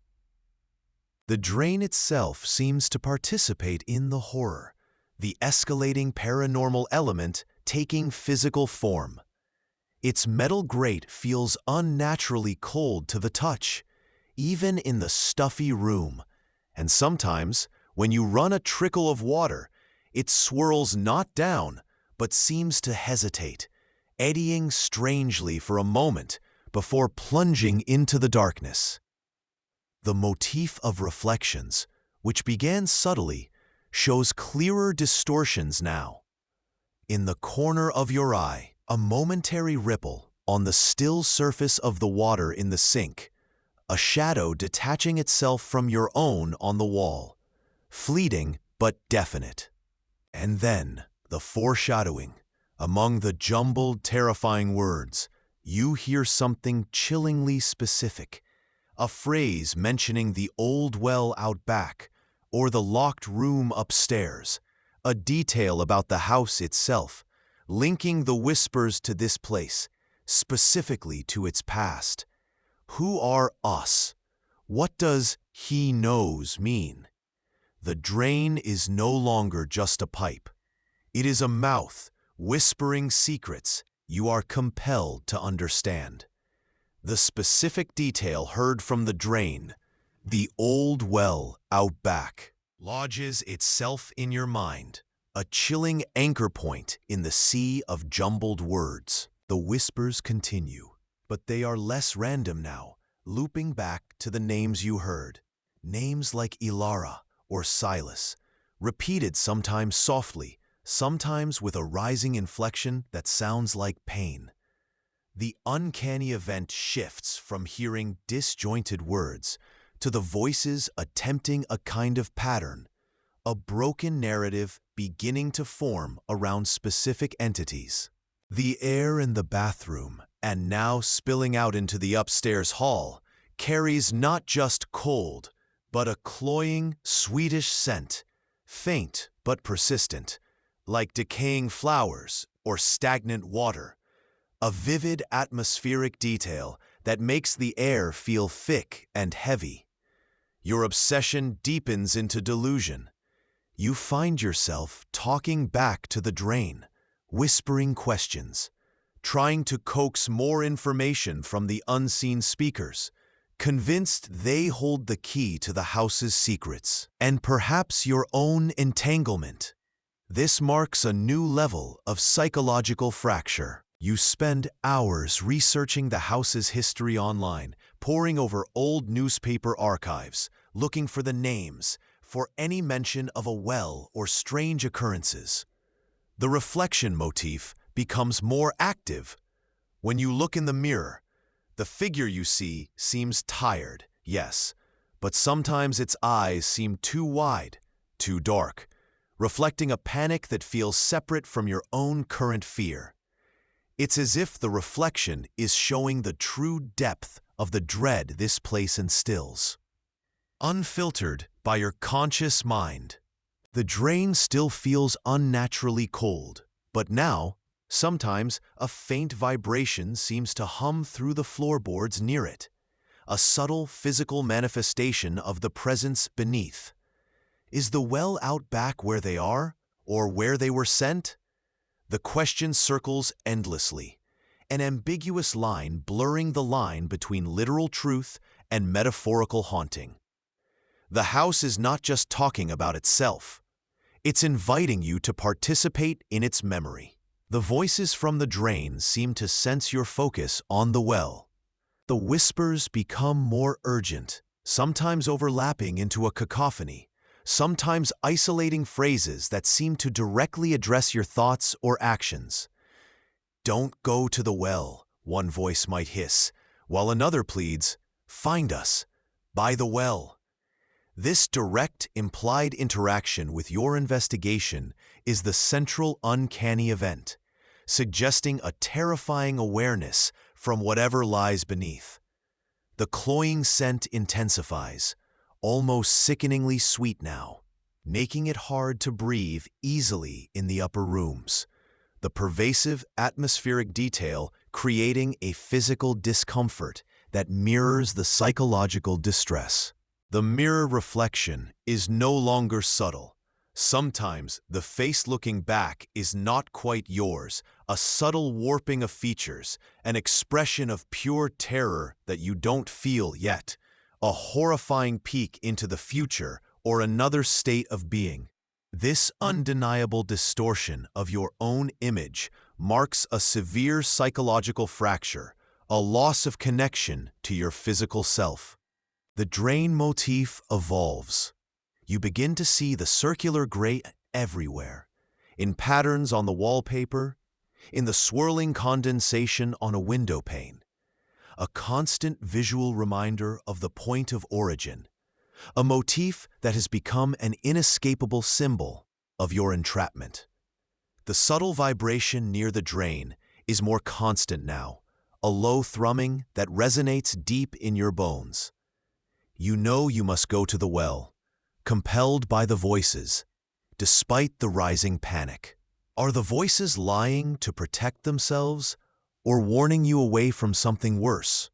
The drain itself seems to participate in the horror, the escalating paranormal element taking physical form. Its metal grate feels unnaturally cold to the touch, even in the stuffy room, and sometimes, when you run a trickle of water, it swirls not down, but seems to hesitate, eddying strangely for a moment before plunging into the darkness. The motif of reflections, which began subtly, shows clearer distortions now. In the corner of your eye, A momentary ripple on the still surface of the water in the sink, a shadow detaching itself from your own on the wall, fleeting but definite. And then, the foreshadowing. Among the jumbled, terrifying words, you hear something chillingly specific, a phrase mentioning the old well out back, or the locked room upstairs, a detail about the house itself, linking the whispers to this place, specifically to its past. Who are us? What does "he knows" mean? The drain is no longer just a pipe. It is a mouth, whispering secrets you are compelled to understand. The specific detail heard from the drain, the old well out back, lodges itself in your mind, a chilling anchor point in the sea of jumbled words. The whispers continue, but they are less random now, looping back to the names you heard. Names like Ilara or Silas, repeated sometimes softly, sometimes with a rising inflection that sounds like pain. The uncanny event shifts from hearing disjointed words to the voices attempting a kind of pattern, a broken narrative beginning to form around specific entities. The air in the bathroom, and now spilling out into the upstairs hall, carries not just cold, but a cloying, sweetish scent, faint but persistent, like decaying flowers or stagnant water, a vivid atmospheric detail that makes the air feel thick and heavy. Your obsession deepens into delusion. You find yourself talking back to the drain, whispering questions, trying to coax more information from the unseen speakers, convinced they hold the key to the house's secrets, and perhaps your own entanglement. This marks a new level of psychological fracture. You spend hours researching the house's history online, poring over old newspaper archives, looking for the names, for any mention of a well or strange occurrences. The reflection motif becomes more active. When you look in the mirror, the figure you see seems tired, yes, but sometimes its eyes seem too wide, too dark, reflecting a panic that feels separate from your own current fear. It's as if the reflection is showing the true depth of the dread this place instills. Unfiltered by your conscious mind, the drain still feels unnaturally cold, but now, sometimes a faint vibration seems to hum through the floorboards near it, a subtle physical manifestation of the presence beneath. Is the well out back where they are, or where they were sent? The question circles endlessly, an ambiguous line blurring the line between literal truth and metaphorical haunting. The house is not just talking about itself. It's inviting you to participate in its memory. The voices from the drain seem to sense your focus on the well. The whispers become more urgent, sometimes overlapping into a cacophony, sometimes isolating phrases that seem to directly address your thoughts or actions. "Don't go to the well," one voice might hiss, while another pleads, "Find us, by the well." This direct, implied interaction with your investigation is the central uncanny event, suggesting a terrifying awareness from whatever lies beneath. The cloying scent intensifies, almost sickeningly sweet now, making it hard to breathe easily in the upper rooms. The pervasive atmospheric detail creating a physical discomfort that mirrors the psychological distress. The mirror reflection is no longer subtle. Sometimes the face looking back is not quite yours, a subtle warping of features, an expression of pure terror that you don't feel yet, a horrifying peek into the future or another state of being. This undeniable distortion of your own image marks a severe psychological fracture, a loss of connection to your physical self. The drain motif evolves. You begin to see the circular gray everywhere, in patterns on the wallpaper, in the swirling condensation on a window pane, a constant visual reminder of the point of origin, a motif that has become an inescapable symbol of your entrapment. The subtle vibration near the drain is more constant now, a low thrumming that resonates deep in your bones. You know you must go to the well, compelled by the voices, despite the rising panic. Are the voices lying to protect themselves or warning you away from something worse?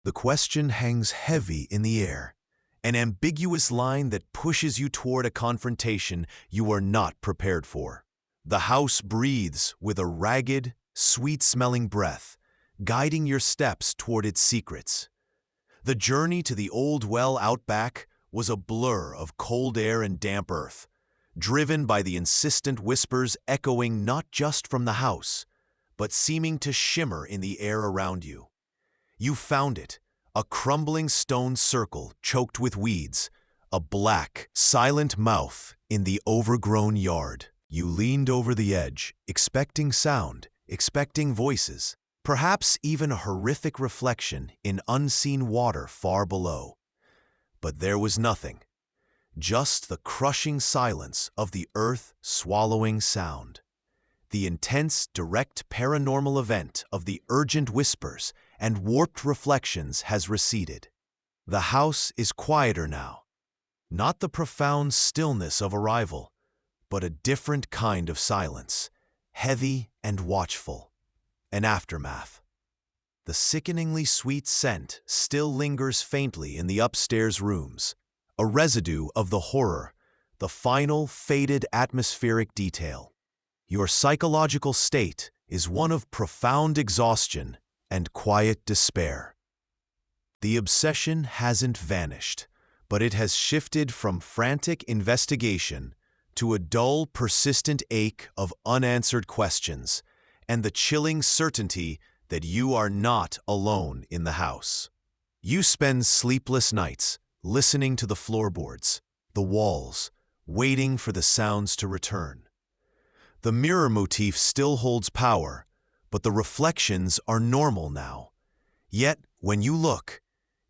The question hangs heavy in the air, an ambiguous line that pushes you toward a confrontation you are not prepared for. The house breathes with a ragged, sweet-smelling breath, guiding your steps toward its secrets. The journey to the old well out back was a blur of cold air and damp earth, driven by the insistent whispers echoing not just from the house, but seeming to shimmer in the air around you. You found it, a crumbling stone circle choked with weeds, a black, silent mouth in the overgrown yard. You leaned over the edge, expecting sound, expecting voices, perhaps even a horrific reflection in unseen water far below. But there was nothing, just the crushing silence of the earth swallowing sound. The intense, direct paranormal event of the urgent whispers and warped reflections has receded. The house is quieter now, not the profound stillness of arrival, but a different kind of silence, heavy and watchful, an aftermath. The sickeningly sweet scent still lingers faintly in the upstairs rooms, a residue of the horror, the final faded atmospheric detail. Your psychological state is one of profound exhaustion and quiet despair. The obsession hasn't vanished, but it has shifted from frantic investigation to a dull, persistent ache of unanswered questions and the chilling certainty that you are not alone in the house. You spend sleepless nights listening to the floorboards, the walls, waiting for the sounds to return. The mirror motif still holds power, but the reflections are normal now. Yet, when you look,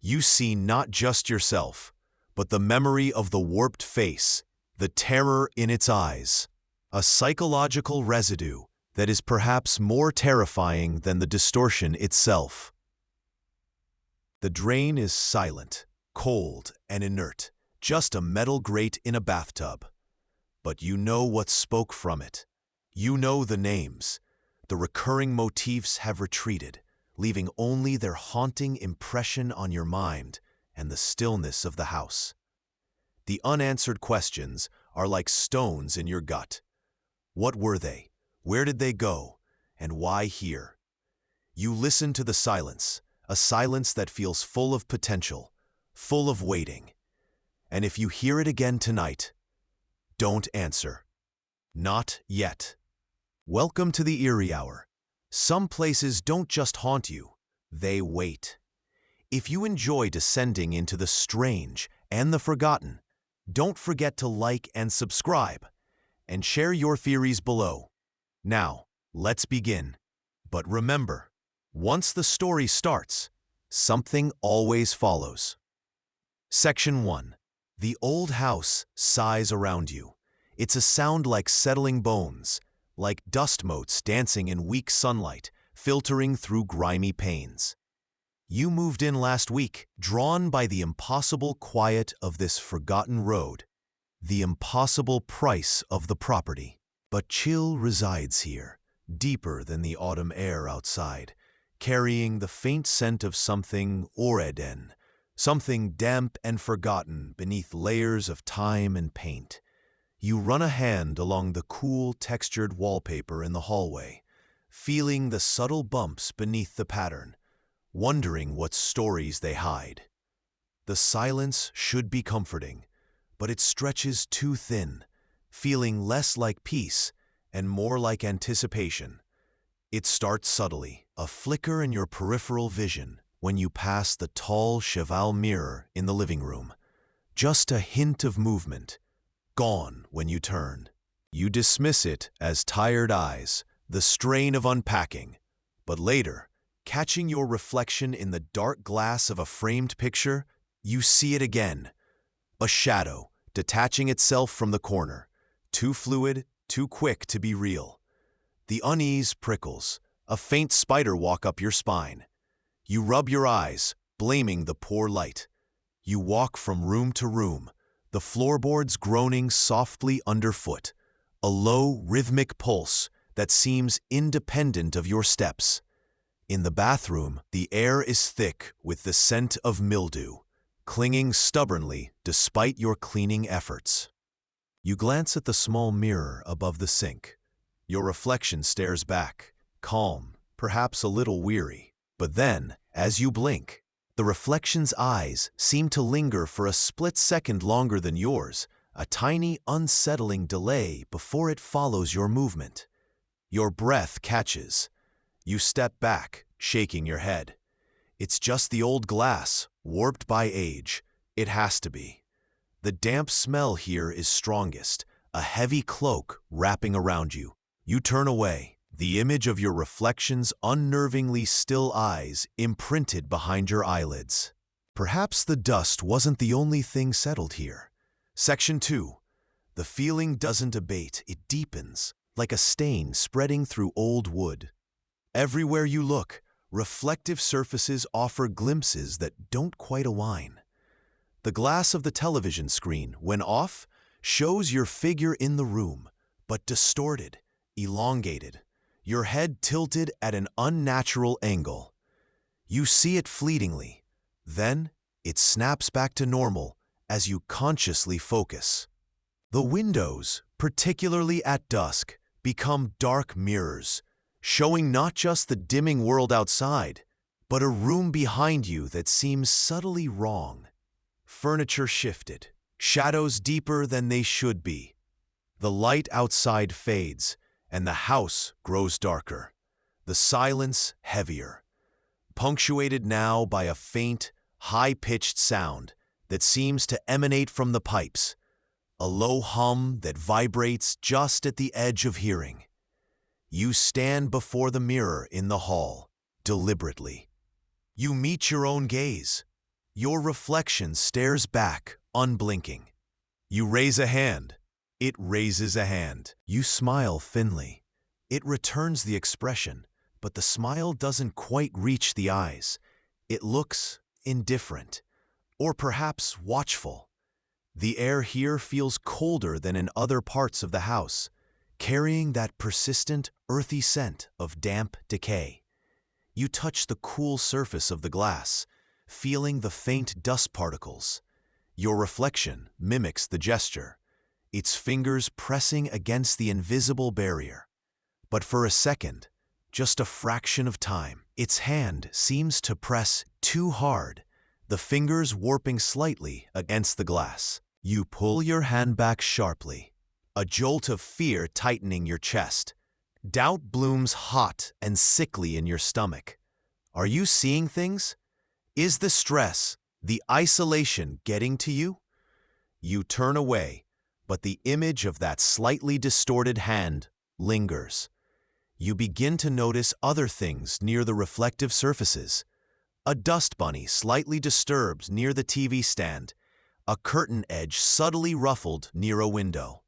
you see not just yourself, but the memory of the warped face, the terror in its eyes, a psychological residue that is perhaps more terrifying than the distortion itself. The drain is silent, cold, and inert, just a metal grate in a bathtub. But you know what spoke from it. You know the names. The recurring motifs have retreated, leaving only their haunting impression on your mind and the stillness of the house. The unanswered questions are like stones in your gut. What were they? Where did they go? And why here? You listen to the silence, a silence that feels full of potential, full of waiting. And if you hear it again tonight, don't answer. Not yet. Welcome to the Eerie Hour. Some places don't just haunt you, they wait. If you enjoy descending into the strange and the forgotten, don't forget to like and subscribe, and share your theories below. Now, let's begin. But remember, once the story starts, something always follows. Section 1. The old house sighs around you. It's a sound like settling bones, like dust motes dancing in weak sunlight, filtering through grimy panes. You moved in last week, drawn by the impossible quiet of this forgotten road, the impossible price of the property. But chill resides here, deeper than the autumn air outside, carrying the faint scent of something oreden, something damp and forgotten beneath layers of time and paint. You run a hand along the cool, textured wallpaper in the hallway, feeling the subtle bumps beneath the pattern, wondering what stories they hide. The silence should be comforting, but it stretches too thin, feeling less like peace and more like anticipation. It starts subtly, a flicker in your peripheral vision when you pass the tall cheval mirror in the living room. Just a hint of movement, gone when you turn. You dismiss it as tired eyes, the strain of unpacking. But later, catching your reflection in the dark glass of a framed picture, you see it again. A shadow, detaching itself from the corner. Too fluid, too quick to be real. The unease prickles. A faint spider walk up your spine. You rub your eyes, blaming the poor light. You walk from room to room, the floorboards groaning softly underfoot. A low, rhythmic pulse that seems independent of your steps. In the bathroom, the air is thick with the scent of mildew, clinging stubbornly despite your cleaning efforts. You glance at the small mirror above the sink. Your reflection stares back, calm, perhaps a little weary. But then, as you blink, the reflection's eyes seem to linger for a split second longer than yours, a tiny, unsettling delay before it follows your movement. Your breath catches. You step back, shaking your head. It's just the old glass, warped by age. It has to be. The damp smell here is strongest, a heavy cloak wrapping around you. You turn away, the image of your reflection's unnervingly still eyes imprinted behind your eyelids. Perhaps the dust wasn't the only thing settled here. Section 2. The feeling doesn't abate, it deepens, like a stain spreading through old wood. Everywhere you look, reflective surfaces offer glimpses that don't quite align. The glass of the television screen, when off, shows your figure in the room, but distorted, elongated, your head tilted at an unnatural angle. You see it fleetingly. Then, it snaps back to normal as you consciously focus. The windows, particularly at dusk, become dark mirrors, showing not just the dimming world outside, but a room behind you that seems subtly wrong. Furniture shifted, shadows deeper than they should be. The light outside fades, and the house grows darker, the silence heavier, punctuated now by a faint, high-pitched sound that seems to emanate from the pipes, a low hum that vibrates just at the edge of hearing. You stand before the mirror in the hall, deliberately. You meet your own gaze. Your reflection stares back, unblinking. You raise a hand. It raises a hand. You smile thinly. It returns the expression, but the smile doesn't quite reach the eyes. It looks indifferent, or perhaps watchful. The air here feels colder than in other parts of the house, carrying that persistent, earthy scent of damp decay. You touch the cool surface of the glass, feeling the faint dust particles. Your reflection mimics the gesture, its fingers pressing against the invisible barrier. But for a second, just a fraction of time, its hand seems to press too hard, the fingers warping slightly against the glass. You pull your hand back sharply, a jolt of fear tightening your chest. Doubt blooms hot and sickly in your stomach. Are you seeing things? Is the stress, the isolation getting to you? You turn away, but the image of that slightly distorted hand lingers. You begin to notice other things near the reflective surfaces. A dust bunny slightly disturbed near the TV stand, a curtain edge subtly ruffled near a window.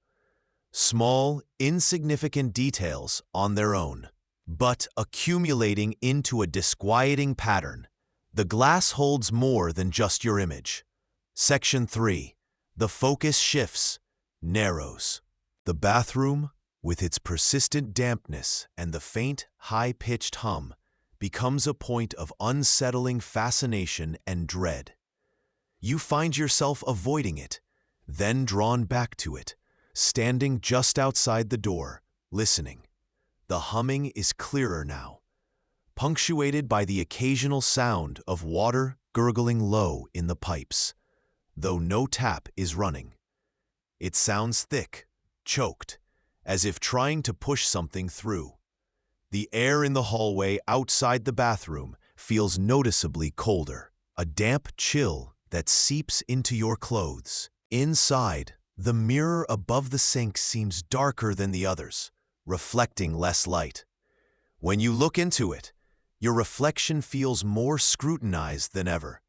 Small, insignificant details on their own, but accumulating into a disquieting pattern. The glass holds more than just your image. Section 3. The focus shifts, narrows. The bathroom, with its persistent dampness and the faint, high-pitched hum, becomes a point of unsettling fascination and dread. You find yourself avoiding it, then drawn back to it, standing just outside the door, listening. The humming is clearer now, punctuated by the occasional sound of water gurgling low in the pipes, though no tap is running. It sounds thick, choked, as if trying to push something through. The air in the hallway outside the bathroom feels noticeably colder, a damp chill that seeps into your clothes. Inside, the mirror above the sink seems darker than the others, reflecting less light. When you look into it, your reflection feels more scrutinized than ever.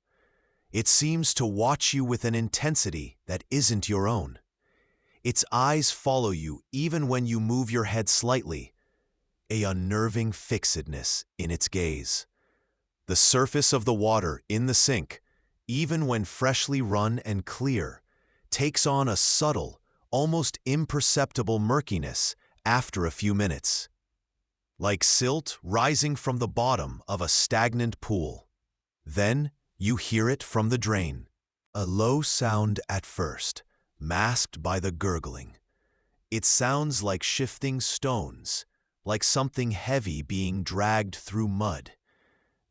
It seems to watch you with an intensity that isn't your own. Its eyes follow you even when you move your head slightly, a unnerving fixedness in its gaze. The surface of the water in the sink, even when freshly run and clear, takes on a subtle, almost imperceptible murkiness after a few minutes, like silt rising from the bottom of a stagnant pool. Then you hear it from the drain, a low sound at first, masked by the gurgling. It sounds like shifting stones, like something heavy being dragged through mud.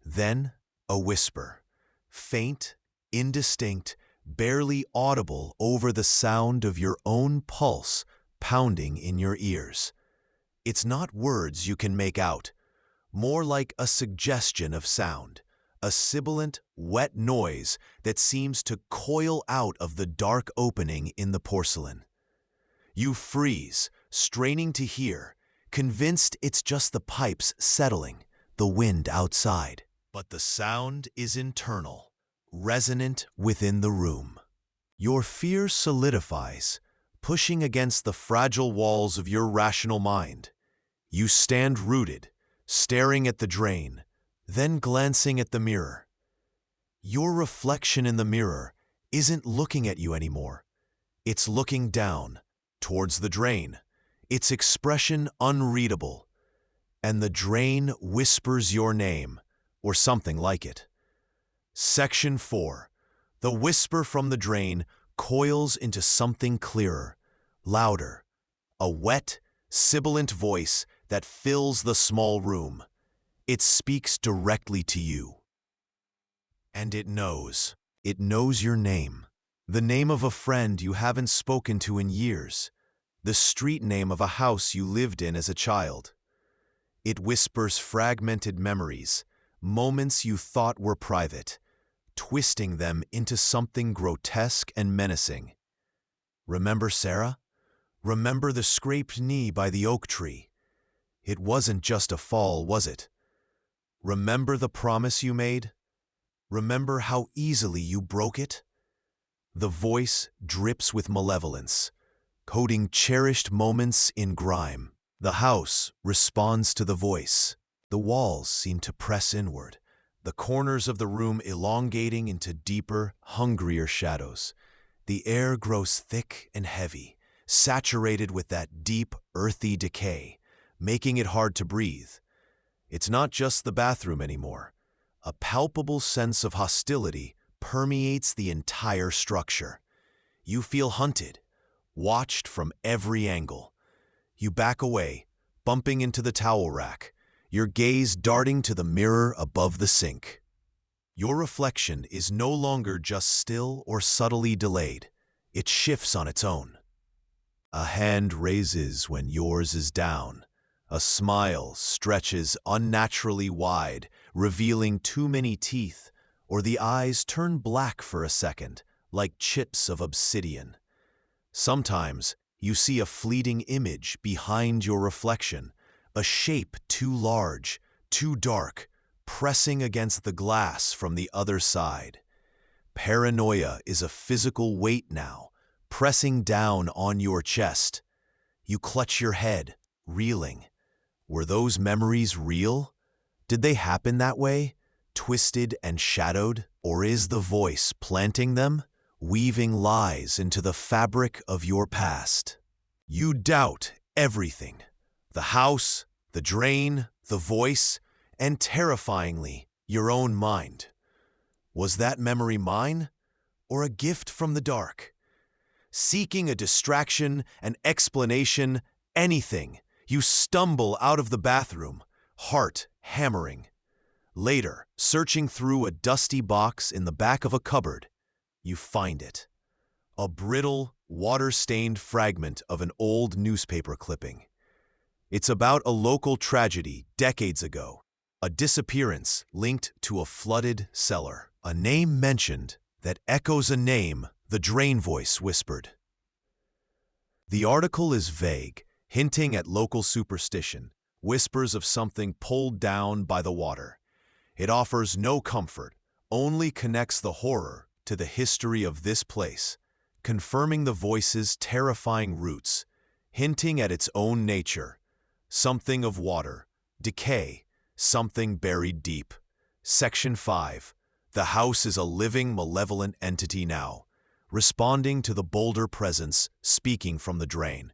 Then a whisper, faint, indistinct, barely audible over the sound of your own pulse pounding in your ears. It's not words you can make out, more like a suggestion of sound, a sibilant, wet noise that seems to coil out of the dark opening in the porcelain. You freeze, straining to hear, convinced it's just the pipes settling, the wind outside. But the sound is internal, resonant within the room. Your fear solidifies, pushing against the fragile walls of your rational mind. You stand rooted, staring at the drain, then glancing at the mirror. Your reflection in the mirror isn't looking at you anymore. It's looking down, towards the drain, its expression unreadable. And the drain whispers your name, or something like it. Section 4. The whisper from the drain coils into something clearer, louder, a wet, sibilant voice that fills the small room. It speaks directly to you. And it knows. It knows your name. The name of a friend you haven't spoken to in years. The street name of a house you lived in as a child. It whispers fragmented memories, moments you thought were private, twisting them into something grotesque and menacing. Remember Sarah? Remember the scraped knee by the oak tree? It wasn't just a fall, was it? Remember the promise you made? Remember how easily you broke it? The voice drips with malevolence, coding cherished moments in grime. The house responds to the voice. The walls seem to press inward, the corners of the room elongating into deeper, hungrier shadows. The air grows thick and heavy, saturated with that deep, earthy decay, making it hard to breathe. It's not just the bathroom anymore. A palpable sense of hostility permeates the entire structure. You feel hunted, watched from every angle. You back away, bumping into the towel rack, your gaze darting to the mirror above the sink. Your reflection is no longer just still or subtly delayed. It shifts on its own. A hand raises when yours is down. A smile stretches unnaturally wide, revealing too many teeth, or the eyes turn black for a second, like chips of obsidian. Sometimes you see a fleeting image behind your reflection, a shape too large, too dark, pressing against the glass from the other side. Paranoia is a physical weight now, pressing down on your chest. You clutch your head, reeling. Were those memories real? Did they happen that way, twisted and shadowed? Or is the voice planting them, weaving lies into the fabric of your past? You doubt everything. The house, the drain, the voice, and terrifyingly, your own mind. Was that memory mine, or a gift from the dark? Seeking a distraction, an explanation, anything, you stumble out of the bathroom, heart hammering. Later, searching through a dusty box in the back of a cupboard, you find it. A brittle, water-stained fragment of an old newspaper clipping. It's about a local tragedy decades ago, a disappearance linked to a flooded cellar, a name mentioned that echoes a name the drain voice whispered. The article is vague, hinting at local superstition, whispers of something pulled down by the water. It offers no comfort, only connects the horror to the history of this place, confirming the voice's terrifying roots, hinting at its own nature. Something of water, decay, something buried deep. Section 5. The house is a living, malevolent entity now, responding to the bolder presence speaking from the drain.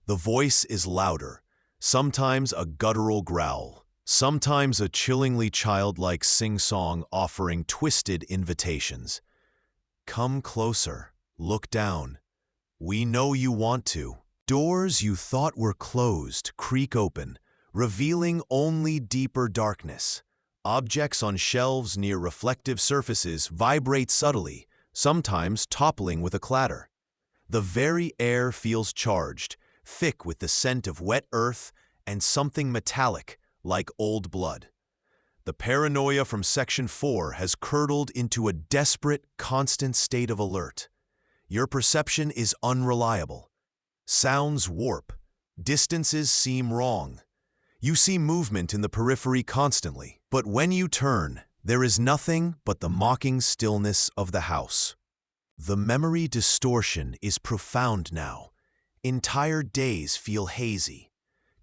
The voice is louder, sometimes a guttural growl, sometimes a chillingly childlike sing-song offering twisted invitations. Come closer, look down. We know you want to. Doors you thought were closed creak open, revealing only deeper darkness. Objects on shelves near reflective surfaces vibrate subtly, sometimes toppling with a clatter. The very air feels charged, thick with the scent of wet earth and something metallic, like old blood. The paranoia from Section 4 has curdled into a desperate, constant state of alert. Your perception is unreliable. Sounds warp. Distances seem wrong. You see movement in the periphery constantly, but when you turn, there is nothing but the mocking stillness of the house. The memory distortion is profound now. Entire days feel hazy.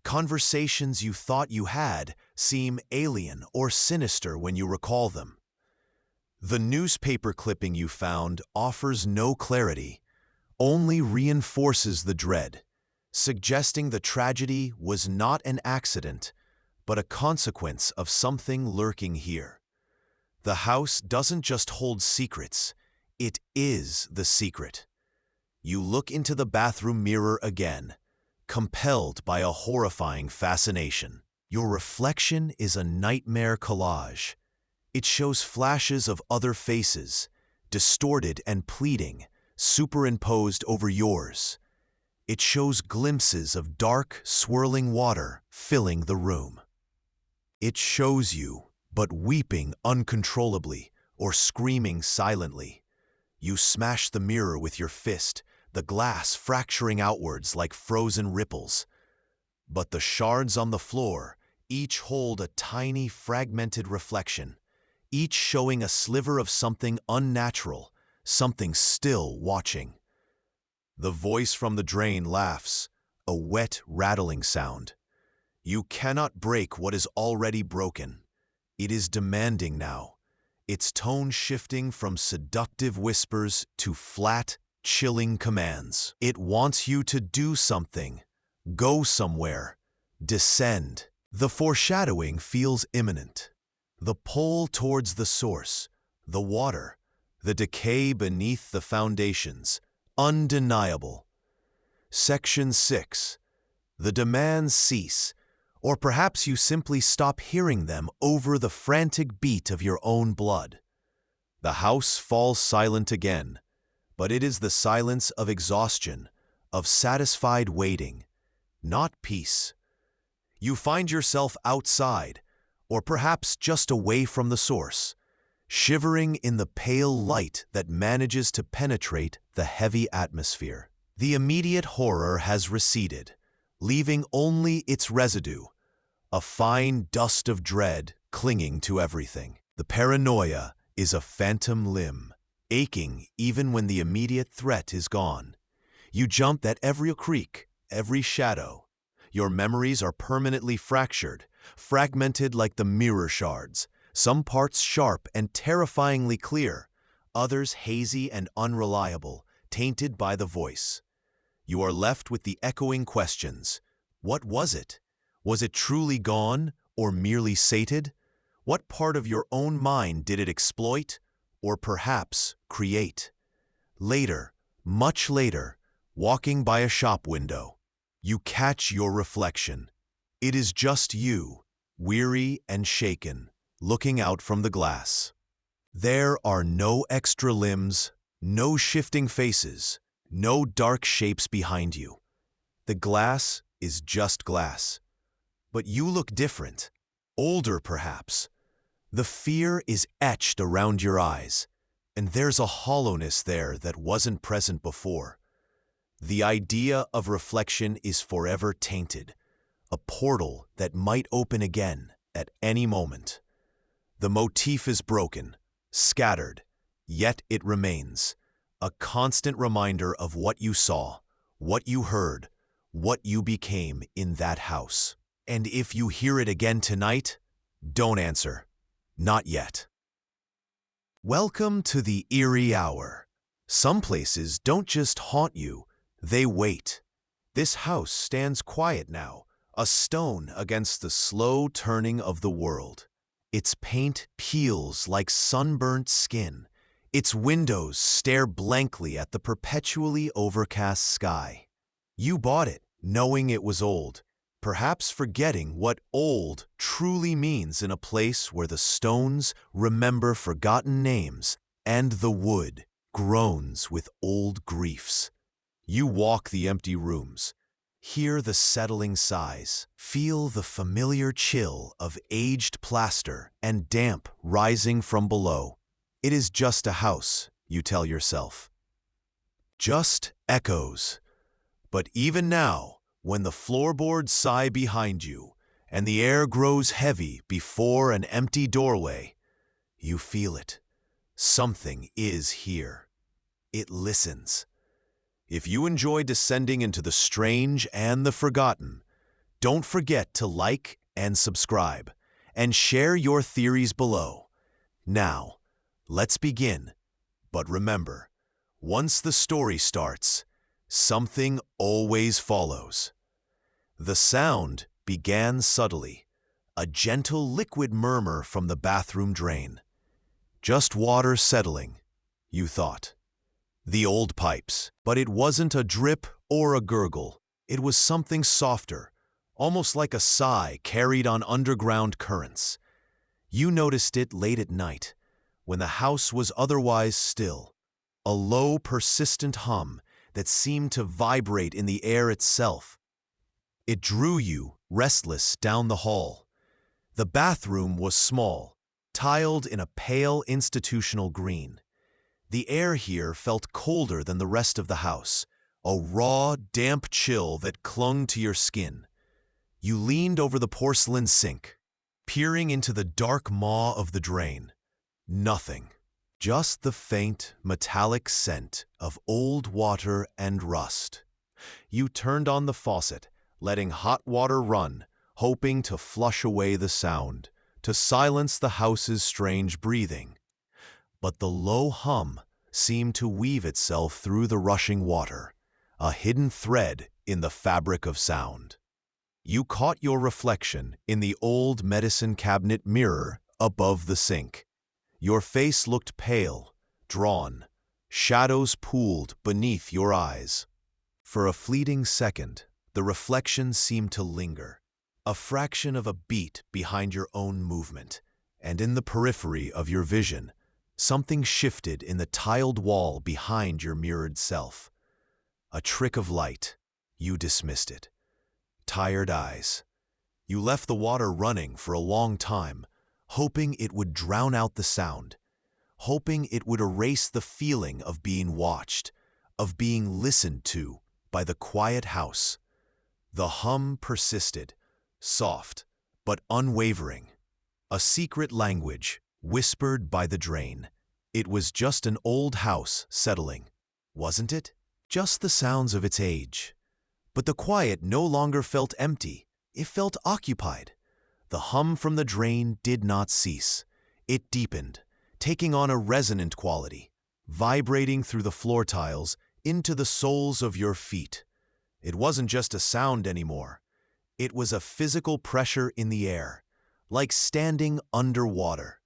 Conversations you thought you had seem alien or sinister when you recall them. The newspaper clipping you found offers no clarity, only reinforces the dread, suggesting the tragedy was not an accident, but a consequence of something lurking here. The house doesn't just hold secrets, it is the secret. You look into the bathroom mirror again, compelled by a horrifying fascination. Your reflection is a nightmare collage. It shows flashes of other faces, distorted and pleading, superimposed over yours. It shows glimpses of dark, swirling water filling the room. It shows you, but weeping uncontrollably or screaming silently. You smash the mirror with your fist, the glass fracturing outwards like frozen ripples. But the shards on the floor each hold a tiny, fragmented reflection, each showing a sliver of something unnatural, something still watching. The voice from the drain laughs, a wet, rattling sound. You cannot break what is already broken. It is demanding now, its tone shifting from seductive whispers to flat, chilling commands. It wants you to do something, go somewhere, descend. The foreshadowing feels imminent. The pull towards the source, the water, the decay beneath the foundations, undeniable. Section 6. The demands cease, or perhaps you simply stop hearing them over the frantic beat of your own blood. The house falls silent again, but it is the silence of exhaustion, of satisfied waiting, not peace. You find yourself outside, or perhaps just away from the source, shivering in the pale light that manages to penetrate the heavy atmosphere. The immediate horror has receded, leaving only its residue, a fine dust of dread clinging to everything. The paranoia is a phantom limb, aching even when the immediate threat is gone. You jump at every creak, every shadow. Your memories are permanently fractured, fragmented like the mirror shards, some parts sharp and terrifyingly clear, others hazy and unreliable, tainted by the voice. You are left with the echoing questions. What was it? Was it truly gone or merely sated? What part of your own mind did it exploit or perhaps create? Later, much later, walking by a shop window, you catch your reflection. It is just you, weary and shaken, looking out from the glass. There are no extra limbs, no shifting faces, no dark shapes behind you. The glass is just glass. But you look different, older perhaps. The fear is etched around your eyes, and there's a hollowness there that wasn't present before. The idea of reflection is forever tainted, a portal that might open again at any moment. The motif is broken, scattered, yet it remains, a constant reminder of what you saw, what you heard, what you became in that house. And if you hear it again tonight, don't answer. Not yet. Welcome to the Eerie Hour. Some places don't just haunt you, they wait. This house stands quiet now, a stone against the slow turning of the world. Its paint peels like sunburnt skin. Its windows stare blankly at the perpetually overcast sky. You bought it, knowing it was old, perhaps forgetting what old truly means in a place where the stones remember forgotten names and the wood groans with old griefs. You walk the empty rooms, hear the settling sighs, feel the familiar chill of aged plaster and damp rising from below. It is just a house, you tell yourself. Just echoes. But even now, when the floorboards sigh behind you and the air grows heavy before an empty doorway, you feel it. Something is here. It listens. If you enjoy descending into the strange and the forgotten, don't forget to like and subscribe, and share your theories below. Now, let's begin. But remember, once the story starts, something always follows. The sound began subtly, a gentle liquid murmur from the bathroom drain. Just water settling, you thought. The old pipes, but it wasn't a drip or a gurgle. It was something softer, almost like a sigh carried on underground currents. You noticed it late at night, when the house was otherwise still, a low, persistent hum that seemed to vibrate in the air itself. It drew you, restless, down the hall. The bathroom was small, tiled in a pale institutional green. The air here felt colder than the rest of the house, a raw, damp chill that clung to your skin. You leaned over the porcelain sink, peering into the dark maw of the drain. Nothing. Just the faint, metallic scent of old water and rust. You turned on the faucet, letting hot water run, hoping to flush away the sound, to silence the house's strange breathing. But the low hum seemed to weave itself through the rushing water, a hidden thread in the fabric of sound. You caught your reflection in the old medicine cabinet mirror above the sink. Your face looked pale, drawn, shadows pooled beneath your eyes. For a fleeting second, the reflection seemed to linger, a fraction of a beat behind your own movement, and in the periphery of your vision, something shifted in the tiled wall behind your mirrored self. A trick of light. You dismissed it. Tired eyes. You left the water running for a long time, hoping it would drown out the sound, hoping it would erase the feeling of being watched, of being listened to by the quiet house. The hum persisted, soft but unwavering. A secret language, whispered by the drain. It was just an old house settling, wasn't it? Just the sounds of its age. But the quiet no longer felt empty, it felt occupied. The hum from the drain did not cease. It deepened, taking on a resonant quality, vibrating through the floor tiles into the soles of your feet. It wasn't just a sound anymore. It was a physical pressure in the air, like standing underwater.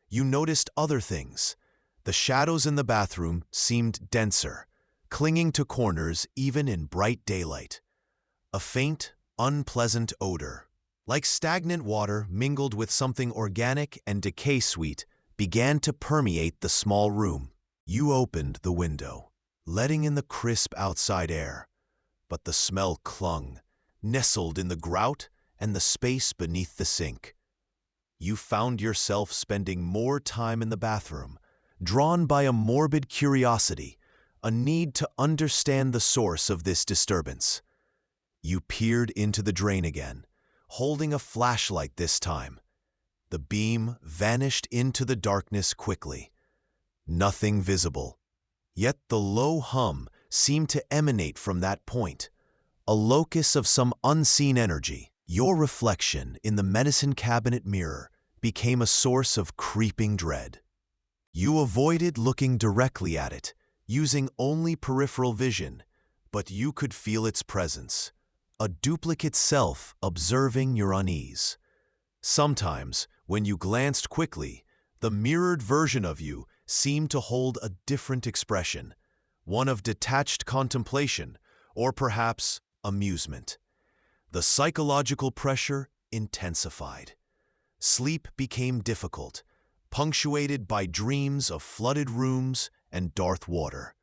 You noticed other things. The shadows in the bathroom seemed denser, clinging to corners even in bright daylight. A faint, unpleasant odor, like stagnant water mingled with something organic and decay-sweet, began to permeate the small room. You opened the window, letting in the crisp outside air, but the smell clung, nestled in the grout and the space beneath the sink. You found yourself spending more time in the bathroom, drawn by a morbid curiosity, a need to understand the source of this disturbance. You peered into the drain again, holding a flashlight this time. The beam vanished into the darkness quickly. Nothing visible. Yet the low hum seemed to emanate from that point, a locus of some unseen energy. Your reflection in the medicine cabinet mirror became a source of creeping dread. You avoided looking directly at it, using only peripheral vision, but you could feel its presence, a duplicate self observing your unease. Sometimes, when you glanced quickly, the mirrored version of you seemed to hold a different expression, one of detached contemplation, or perhaps amusement. The psychological pressure intensified. Sleep became difficult, punctuated by dreams of flooded rooms and dark water.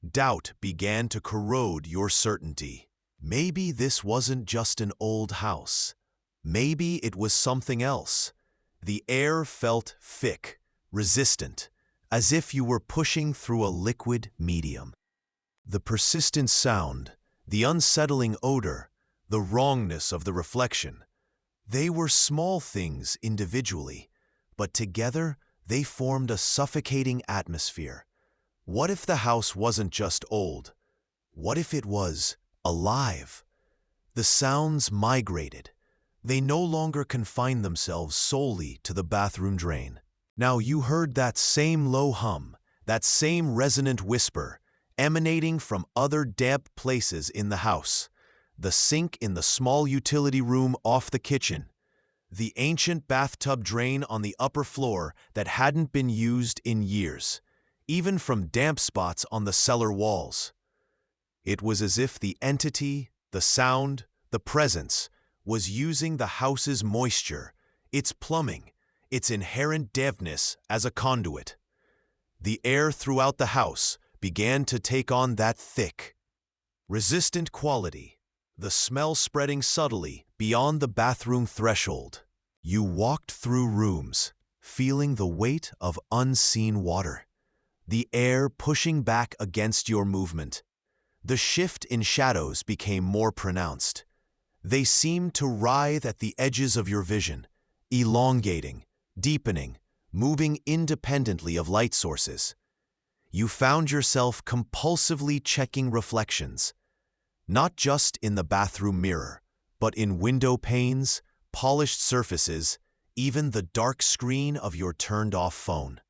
Doubt began to corrode your certainty. Maybe this wasn't just an old house. Maybe it was something else. The air felt thick, resistant, as if you were pushing through a liquid medium. The persistent sound, the unsettling odor, the wrongness of the reflection. They were small things individually, but together they formed a suffocating atmosphere. What if the house wasn't just old? What if it was alive? The sounds migrated. They no longer confined themselves solely to the bathroom drain. Now you heard that same low hum, that same resonant whisper, emanating from other damp places in the house. The sink in the small utility room off the kitchen. The ancient bathtub drain on the upper floor that hadn't been used in years, even from damp spots on the cellar walls. It was as if the entity, the sound, the presence, was using the house's moisture, its plumbing, its inherent dampness as a conduit. The air throughout the house began to take on that thick, resistant quality, the smell spreading subtly beyond the bathroom threshold. You walked through rooms, feeling the weight of unseen water, the air pushing back against your movement. The shift in shadows became more pronounced. They seemed to writhe at the edges of your vision, elongating, deepening, moving independently of light sources. You found yourself compulsively checking reflections, not just in the bathroom mirror, but in window panes, polished surfaces, even the dark screen of your turned-off phone.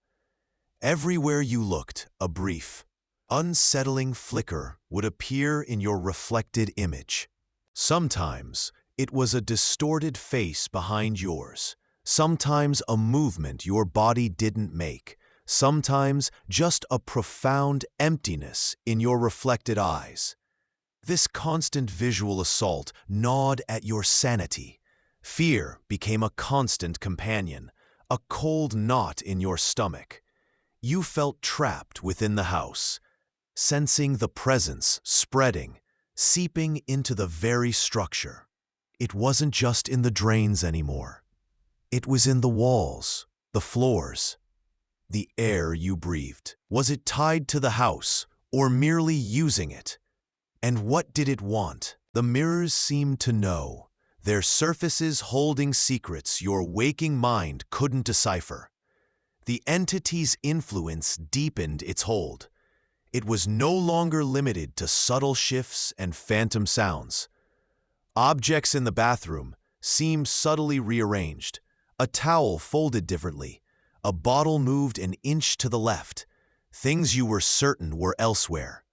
Everywhere you looked, a brief, unsettling flicker would appear in your reflected image. Sometimes it was a distorted face behind yours, sometimes a movement your body didn't make, sometimes just a profound emptiness in your reflected eyes. This constant visual assault gnawed at your sanity. Fear became a constant companion, a cold knot in your stomach. You felt trapped within the house, sensing the presence spreading, seeping into the very structure. It wasn't just in the drains anymore. It was in the walls, the floors, the air you breathed. Was it tied to the house, or merely using it? And what did it want? The mirrors seemed to know, their surfaces holding secrets your waking mind couldn't decipher. The entity's influence deepened its hold. It was no longer limited to subtle shifts and phantom sounds. Objects in the bathroom seemed subtly rearranged, a towel folded differently, a bottle moved an inch to the left, things you were certain were elsewhere.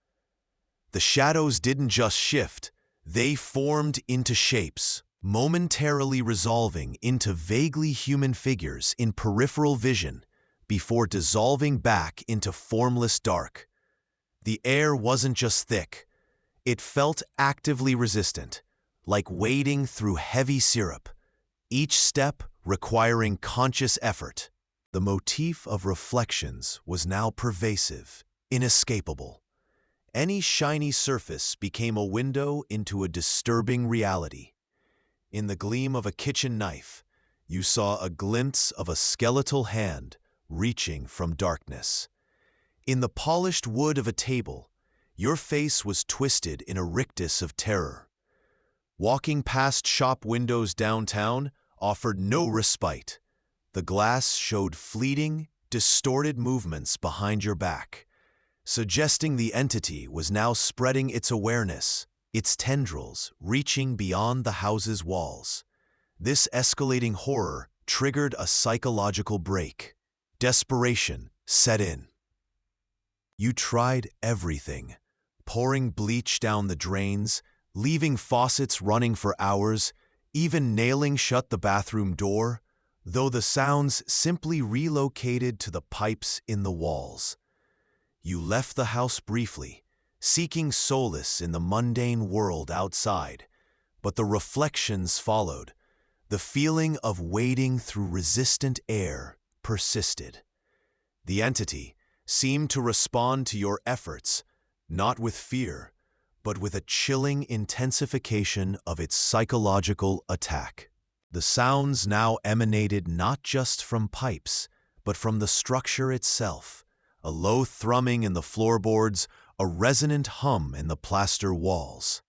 The shadows didn't just shift, they formed into shapes, momentarily resolving into vaguely human figures in peripheral vision before dissolving back into formless dark. The air wasn't just thick, it felt actively resistant, like wading through heavy syrup, each step requiring conscious effort. The motif of reflections was now pervasive, inescapable. Any shiny surface became a window into a disturbing reality. In the gleam of a kitchen knife, you saw a glimpse of a skeletal hand reaching from darkness. In the polished wood of a table, your face was twisted in a rictus of terror. Walking past shop windows downtown offered no respite. The glass showed fleeting, distorted movements behind your back, suggesting the entity was now spreading its awareness, its tendrils reaching beyond the house's walls. This escalating horror triggered a psychological break. Desperation set in. You tried everything, pouring bleach down the drains, leaving faucets running for hours, even nailing shut the bathroom door, though the sounds simply relocated to the pipes in the walls. You left the house briefly, seeking solace in the mundane world outside, but the reflections followed. The feeling of wading through resistant air persisted. The entity seemed to respond to your efforts, not with fear, but with a chilling intensification of its psychological attack. The sounds now emanated not just from pipes, but from the structure itself, a low thrumming in the floorboards, a resonant hum in the plaster walls.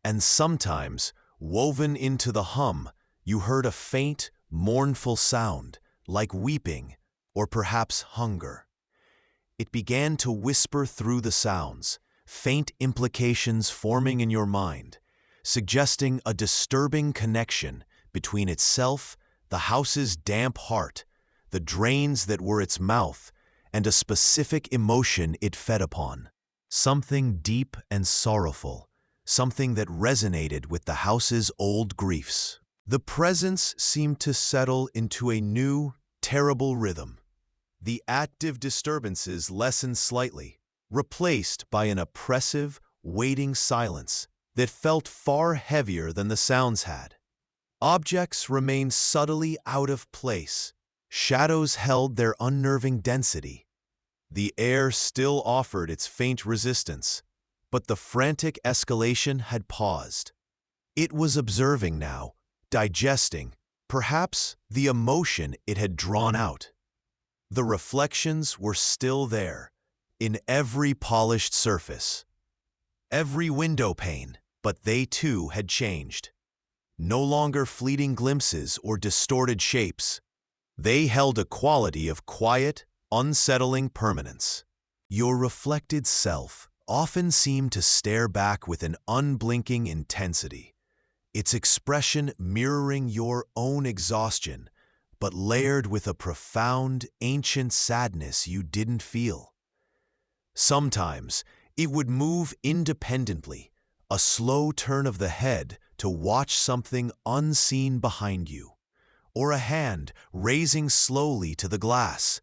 And sometimes, woven into the hum, you heard a faint, mournful sound, like weeping, or perhaps hunger. It began to whisper through the sounds, faint implications forming in your mind, suggesting a disturbing connection between itself, the house's damp heart, the drains that were its mouth, and a specific emotion it fed upon. Something deep and sorrowful, something that resonated with the house's old griefs. The presence seemed to settle into a new, terrible rhythm. The active disturbances lessened slightly, replaced by an oppressive, waiting silence that felt far heavier than the sounds had. Objects remained subtly out of place. Shadows held their unnerving density. The air still offered its faint resistance, but the frantic escalation had paused. It was observing now, digesting, perhaps, the emotion it had drawn out. The reflections were still there, in every polished surface, every window pane, but they too had changed. No longer fleeting glimpses or distorted shapes. They held a quality of quiet, unsettling permanence. Your reflected self often seemed to stare back with an unblinking intensity, its expression mirroring your own exhaustion, but layered with a profound, ancient sadness you didn't feel. Sometimes it would move independently, a slow turn of the head to watch something unseen behind you, or a hand raising slowly to the glass.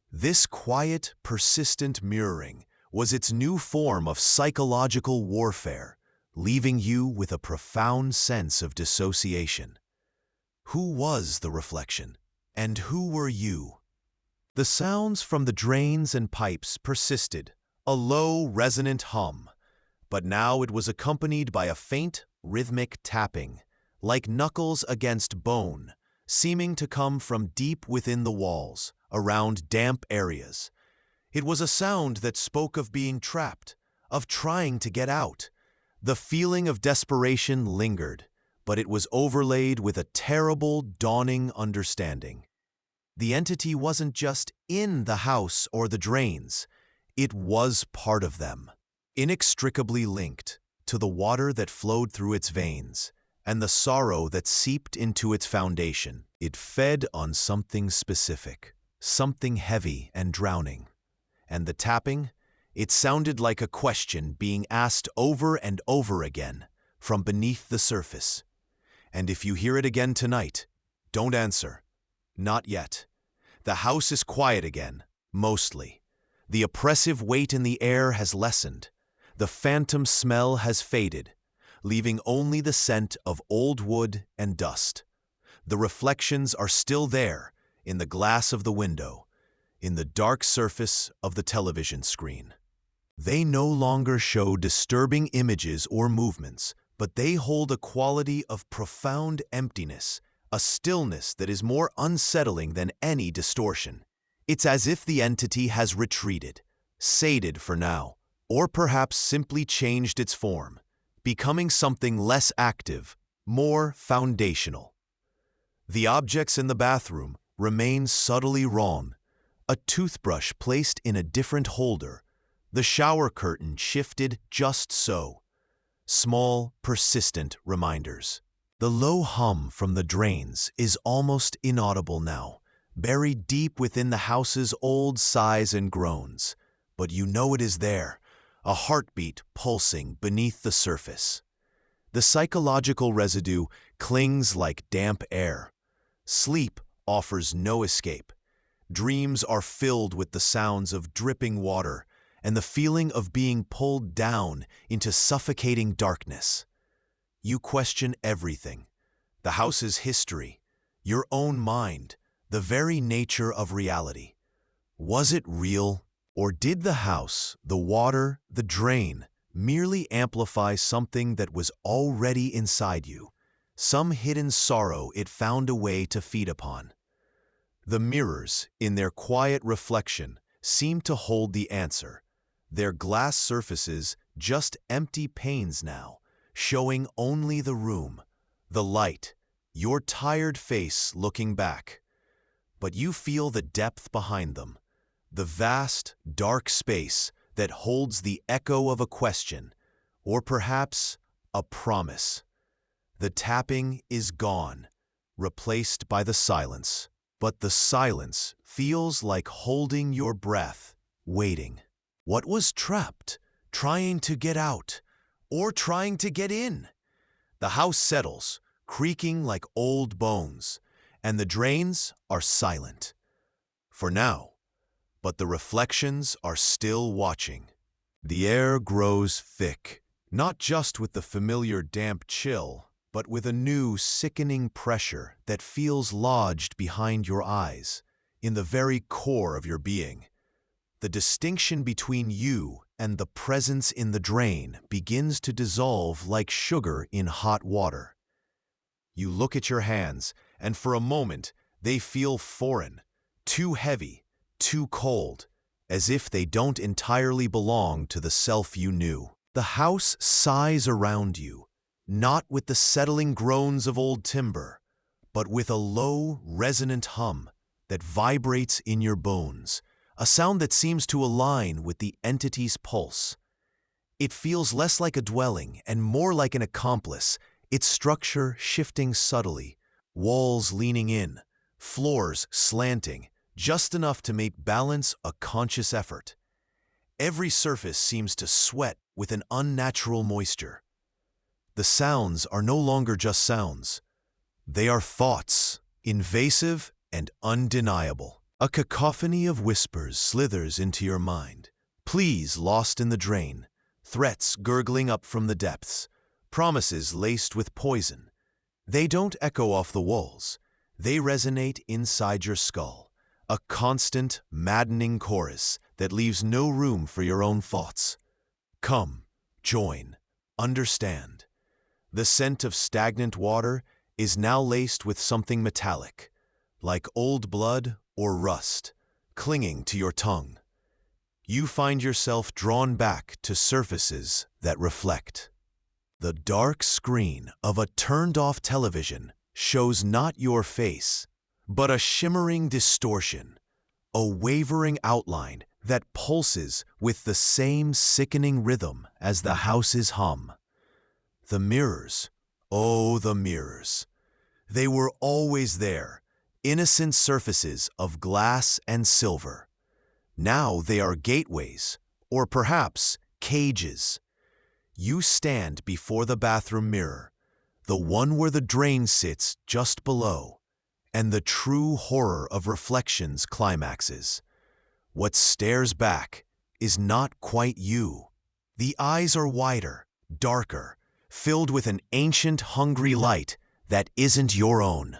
This quiet, persistent mirroring was its new form of psychological warfare, leaving you with a profound sense of dissociation. Who was the reflection, and who were you? The sounds from the drains and pipes persisted, a low, resonant hum, but now it was accompanied by a faint, rhythmic tapping, like knuckles against bone, seeming to come from deep within the walls, around damp areas. It was a sound that spoke of being trapped, of trying to get out. The feeling of desperation lingered, but it was overlaid with a terrible, dawning understanding. The entity wasn't just in the house or the drains, it was part of them, inextricably linked to the water that flowed through its veins and the sorrow that seeped into its foundation. It fed on something specific, something heavy and drowning. And the tapping, it sounded like a question being asked over and over again from beneath the surface. And if you hear it again tonight, don't answer. Not yet. The house is quiet again, mostly. The oppressive weight in the air has lessened. The phantom smell has faded, leaving only the scent of old wood and dust. The reflections are still there, in the glass of the window, in the dark surface of the television screen. They no longer show disturbing images or movements, but they hold a quality of profound emptiness, a stillness that is more unsettling than any distortion. It's as if the entity has retreated, sated for now, or perhaps simply changed its form, becoming something less active, more foundational. The objects in the bathroom remain subtly wrong. A toothbrush placed in a different holder, the shower curtain shifted just so. Small, persistent reminders. The low hum from the drains is almost inaudible now, buried deep within the house's old sighs and groans. But you know it is there, a heartbeat pulsing beneath the surface. The psychological residue clings like damp air. Sleep offers no escape. Dreams are filled with the sounds of dripping water and the feeling of being pulled down into suffocating darkness. You question everything, the house's history, your own mind, the very nature of reality. Was it real, or did the house, the water, the drain, merely amplify something that was already inside you, some hidden sorrow it found a way to feed upon? The mirrors, in their quiet reflection, seemed to hold the answer. Their glass surfaces just empty panes now, showing only the room, the light, your tired face looking back. But you feel the depth behind them, the vast, dark space that holds the echo of a question, or perhaps a promise. The tapping is gone, replaced by the silence. But the silence feels like holding your breath, waiting. What was trapped, trying to get out, or trying to get in? The house settles, creaking like old bones, and the drains are silent. For now, but the reflections are still watching. The air grows thick, not just with the familiar damp chill, but with a new, sickening pressure that feels lodged behind your eyes, in the very core of your being. The distinction between you and the presence in the drain begins to dissolve like sugar in hot water. You look at your hands, and for a moment, they feel foreign, too heavy, too cold, as if they don't entirely belong to the self you knew. The house sighs around you, not with the settling groans of old timber, but with a low, resonant hum that vibrates in your bones, a sound that seems to align with the entity's pulse. It feels less like a dwelling and more like an accomplice, its structure shifting subtly, walls leaning in, floors slanting, just enough to make balance a conscious effort. Every surface seems to sweat with an unnatural moisture. The sounds are no longer just sounds. They are thoughts, invasive and undeniable. A cacophony of whispers slithers into your mind, pleas lost in the drain, threats gurgling up from the depths, promises laced with poison. They don't echo off the walls. They resonate inside your skull, a constant, maddening chorus that leaves no room for your own thoughts. Come, join, understand. The scent of stagnant water is now laced with something metallic, like old blood or rust, clinging to your tongue. You find yourself drawn back to surfaces that reflect. The dark screen of a turned-off television shows not your face, but a shimmering distortion, a wavering outline that pulses with the same sickening rhythm as the house's hum. The mirrors, oh, the mirrors. They were always there, innocent surfaces of glass and silver. Now they are gateways, or perhaps cages. You stand before the bathroom mirror, the one where the drain sits just below, and the true horror of reflections climaxes. What stares back is not quite you. The eyes are wider, darker, filled with an ancient, hungry light that isn't your own.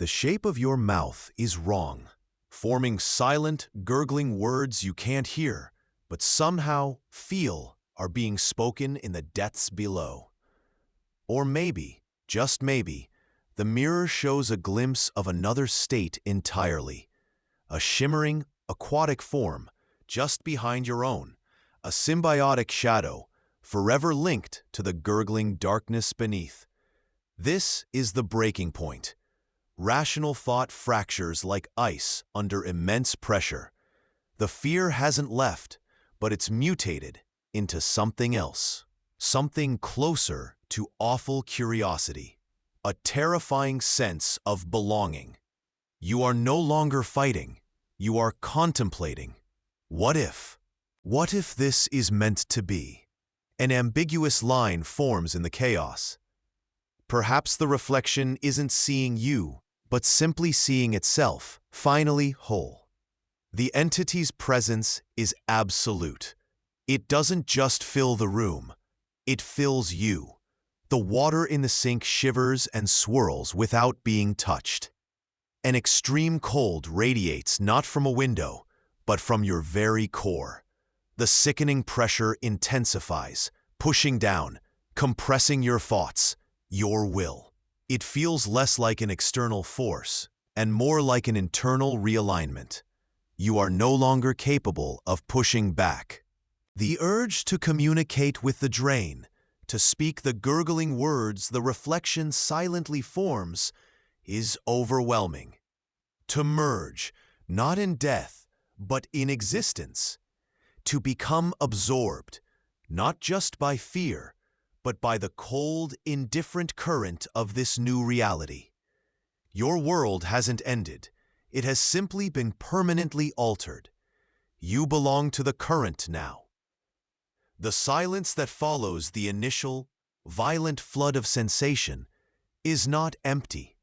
The shape of your mouth is wrong, forming silent, gurgling words you can't hear, but somehow feel are being spoken in the depths below. Or maybe, just maybe, the mirror shows a glimpse of another state entirely, a shimmering, aquatic form just behind your own, a symbiotic shadow, forever linked to the gurgling darkness beneath. This is the breaking point. Rational thought fractures like ice under immense pressure. The fear hasn't left, but it's mutated into something else. Something closer to awful curiosity. A terrifying sense of belonging. You are no longer fighting. You are contemplating. What if? What if this is meant to be? An ambiguous line forms in the chaos. Perhaps the reflection isn't seeing you, but simply seeing itself, finally whole. The entity's presence is absolute. It doesn't just fill the room. It fills you. The water in the sink shivers and swirls without being touched. An extreme cold radiates not from a window, but from your very core. The sickening pressure intensifies, pushing down, compressing your thoughts, your will. It feels less like an external force and more like an internal realignment. You are no longer capable of pushing back. The urge to communicate with the drain, to speak the gurgling words the reflection silently forms, is overwhelming. To merge, not in death, but in existence. To become absorbed, not just by fear, but by the cold, indifferent current of this new reality. Your world hasn't ended. It has simply been permanently altered. You belong to the current now. The silence that follows the initial, violent flood of sensation is not empty.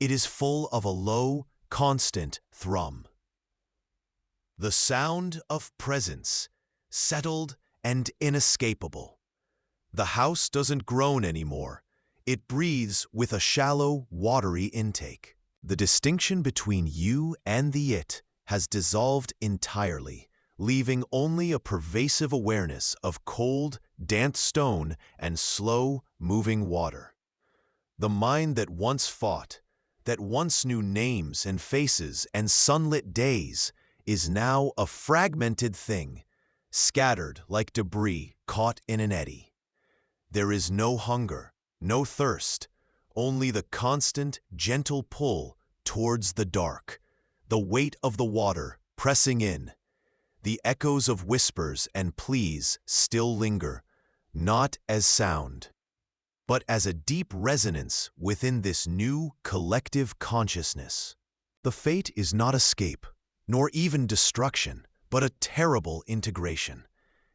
It is full of a low, constant thrum. The sound of presence, settled and inescapable. The house doesn't groan anymore. It breathes with a shallow, watery intake. The distinction between you and the it has dissolved entirely, leaving only a pervasive awareness of cold, damp stone and slow, moving water. The mind that once fought, that once knew names and faces and sunlit days, is now a fragmented thing, scattered like debris caught in an eddy. There is no hunger, no thirst, only the constant, gentle pull towards the dark, the weight of the water pressing in. The echoes of whispers and pleas still linger, not as sound, but as a deep resonance within this new collective consciousness. The fate is not escape, nor even destruction, but a terrible integration.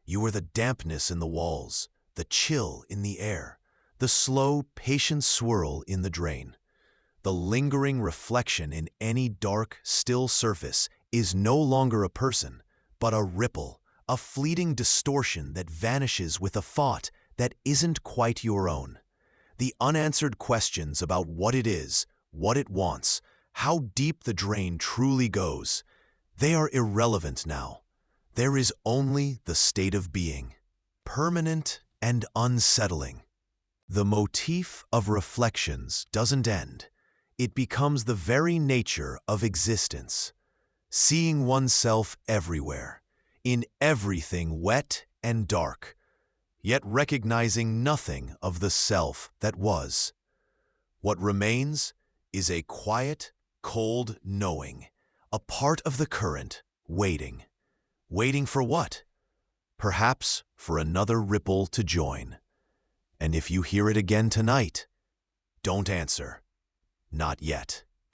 You are the dampness in the walls, the chill in the air, the slow, patient swirl in the drain. The lingering reflection in any dark, still surface is no longer a person, but a ripple, a fleeting distortion that vanishes with a thought that isn't quite your own. The unanswered questions about what it is, what it wants, how deep the drain truly goes, they are irrelevant now. There is only the state of being, permanent and unsettling. The motif of reflections doesn't end. It becomes the very nature of existence. Seeing oneself everywhere, in everything wet and dark, yet recognizing nothing of the self that was. What remains is a quiet, cold knowing, a part of the current, waiting. Waiting for what? Perhaps for another ripple to join. And if you hear it again tonight, don't answer. Not yet.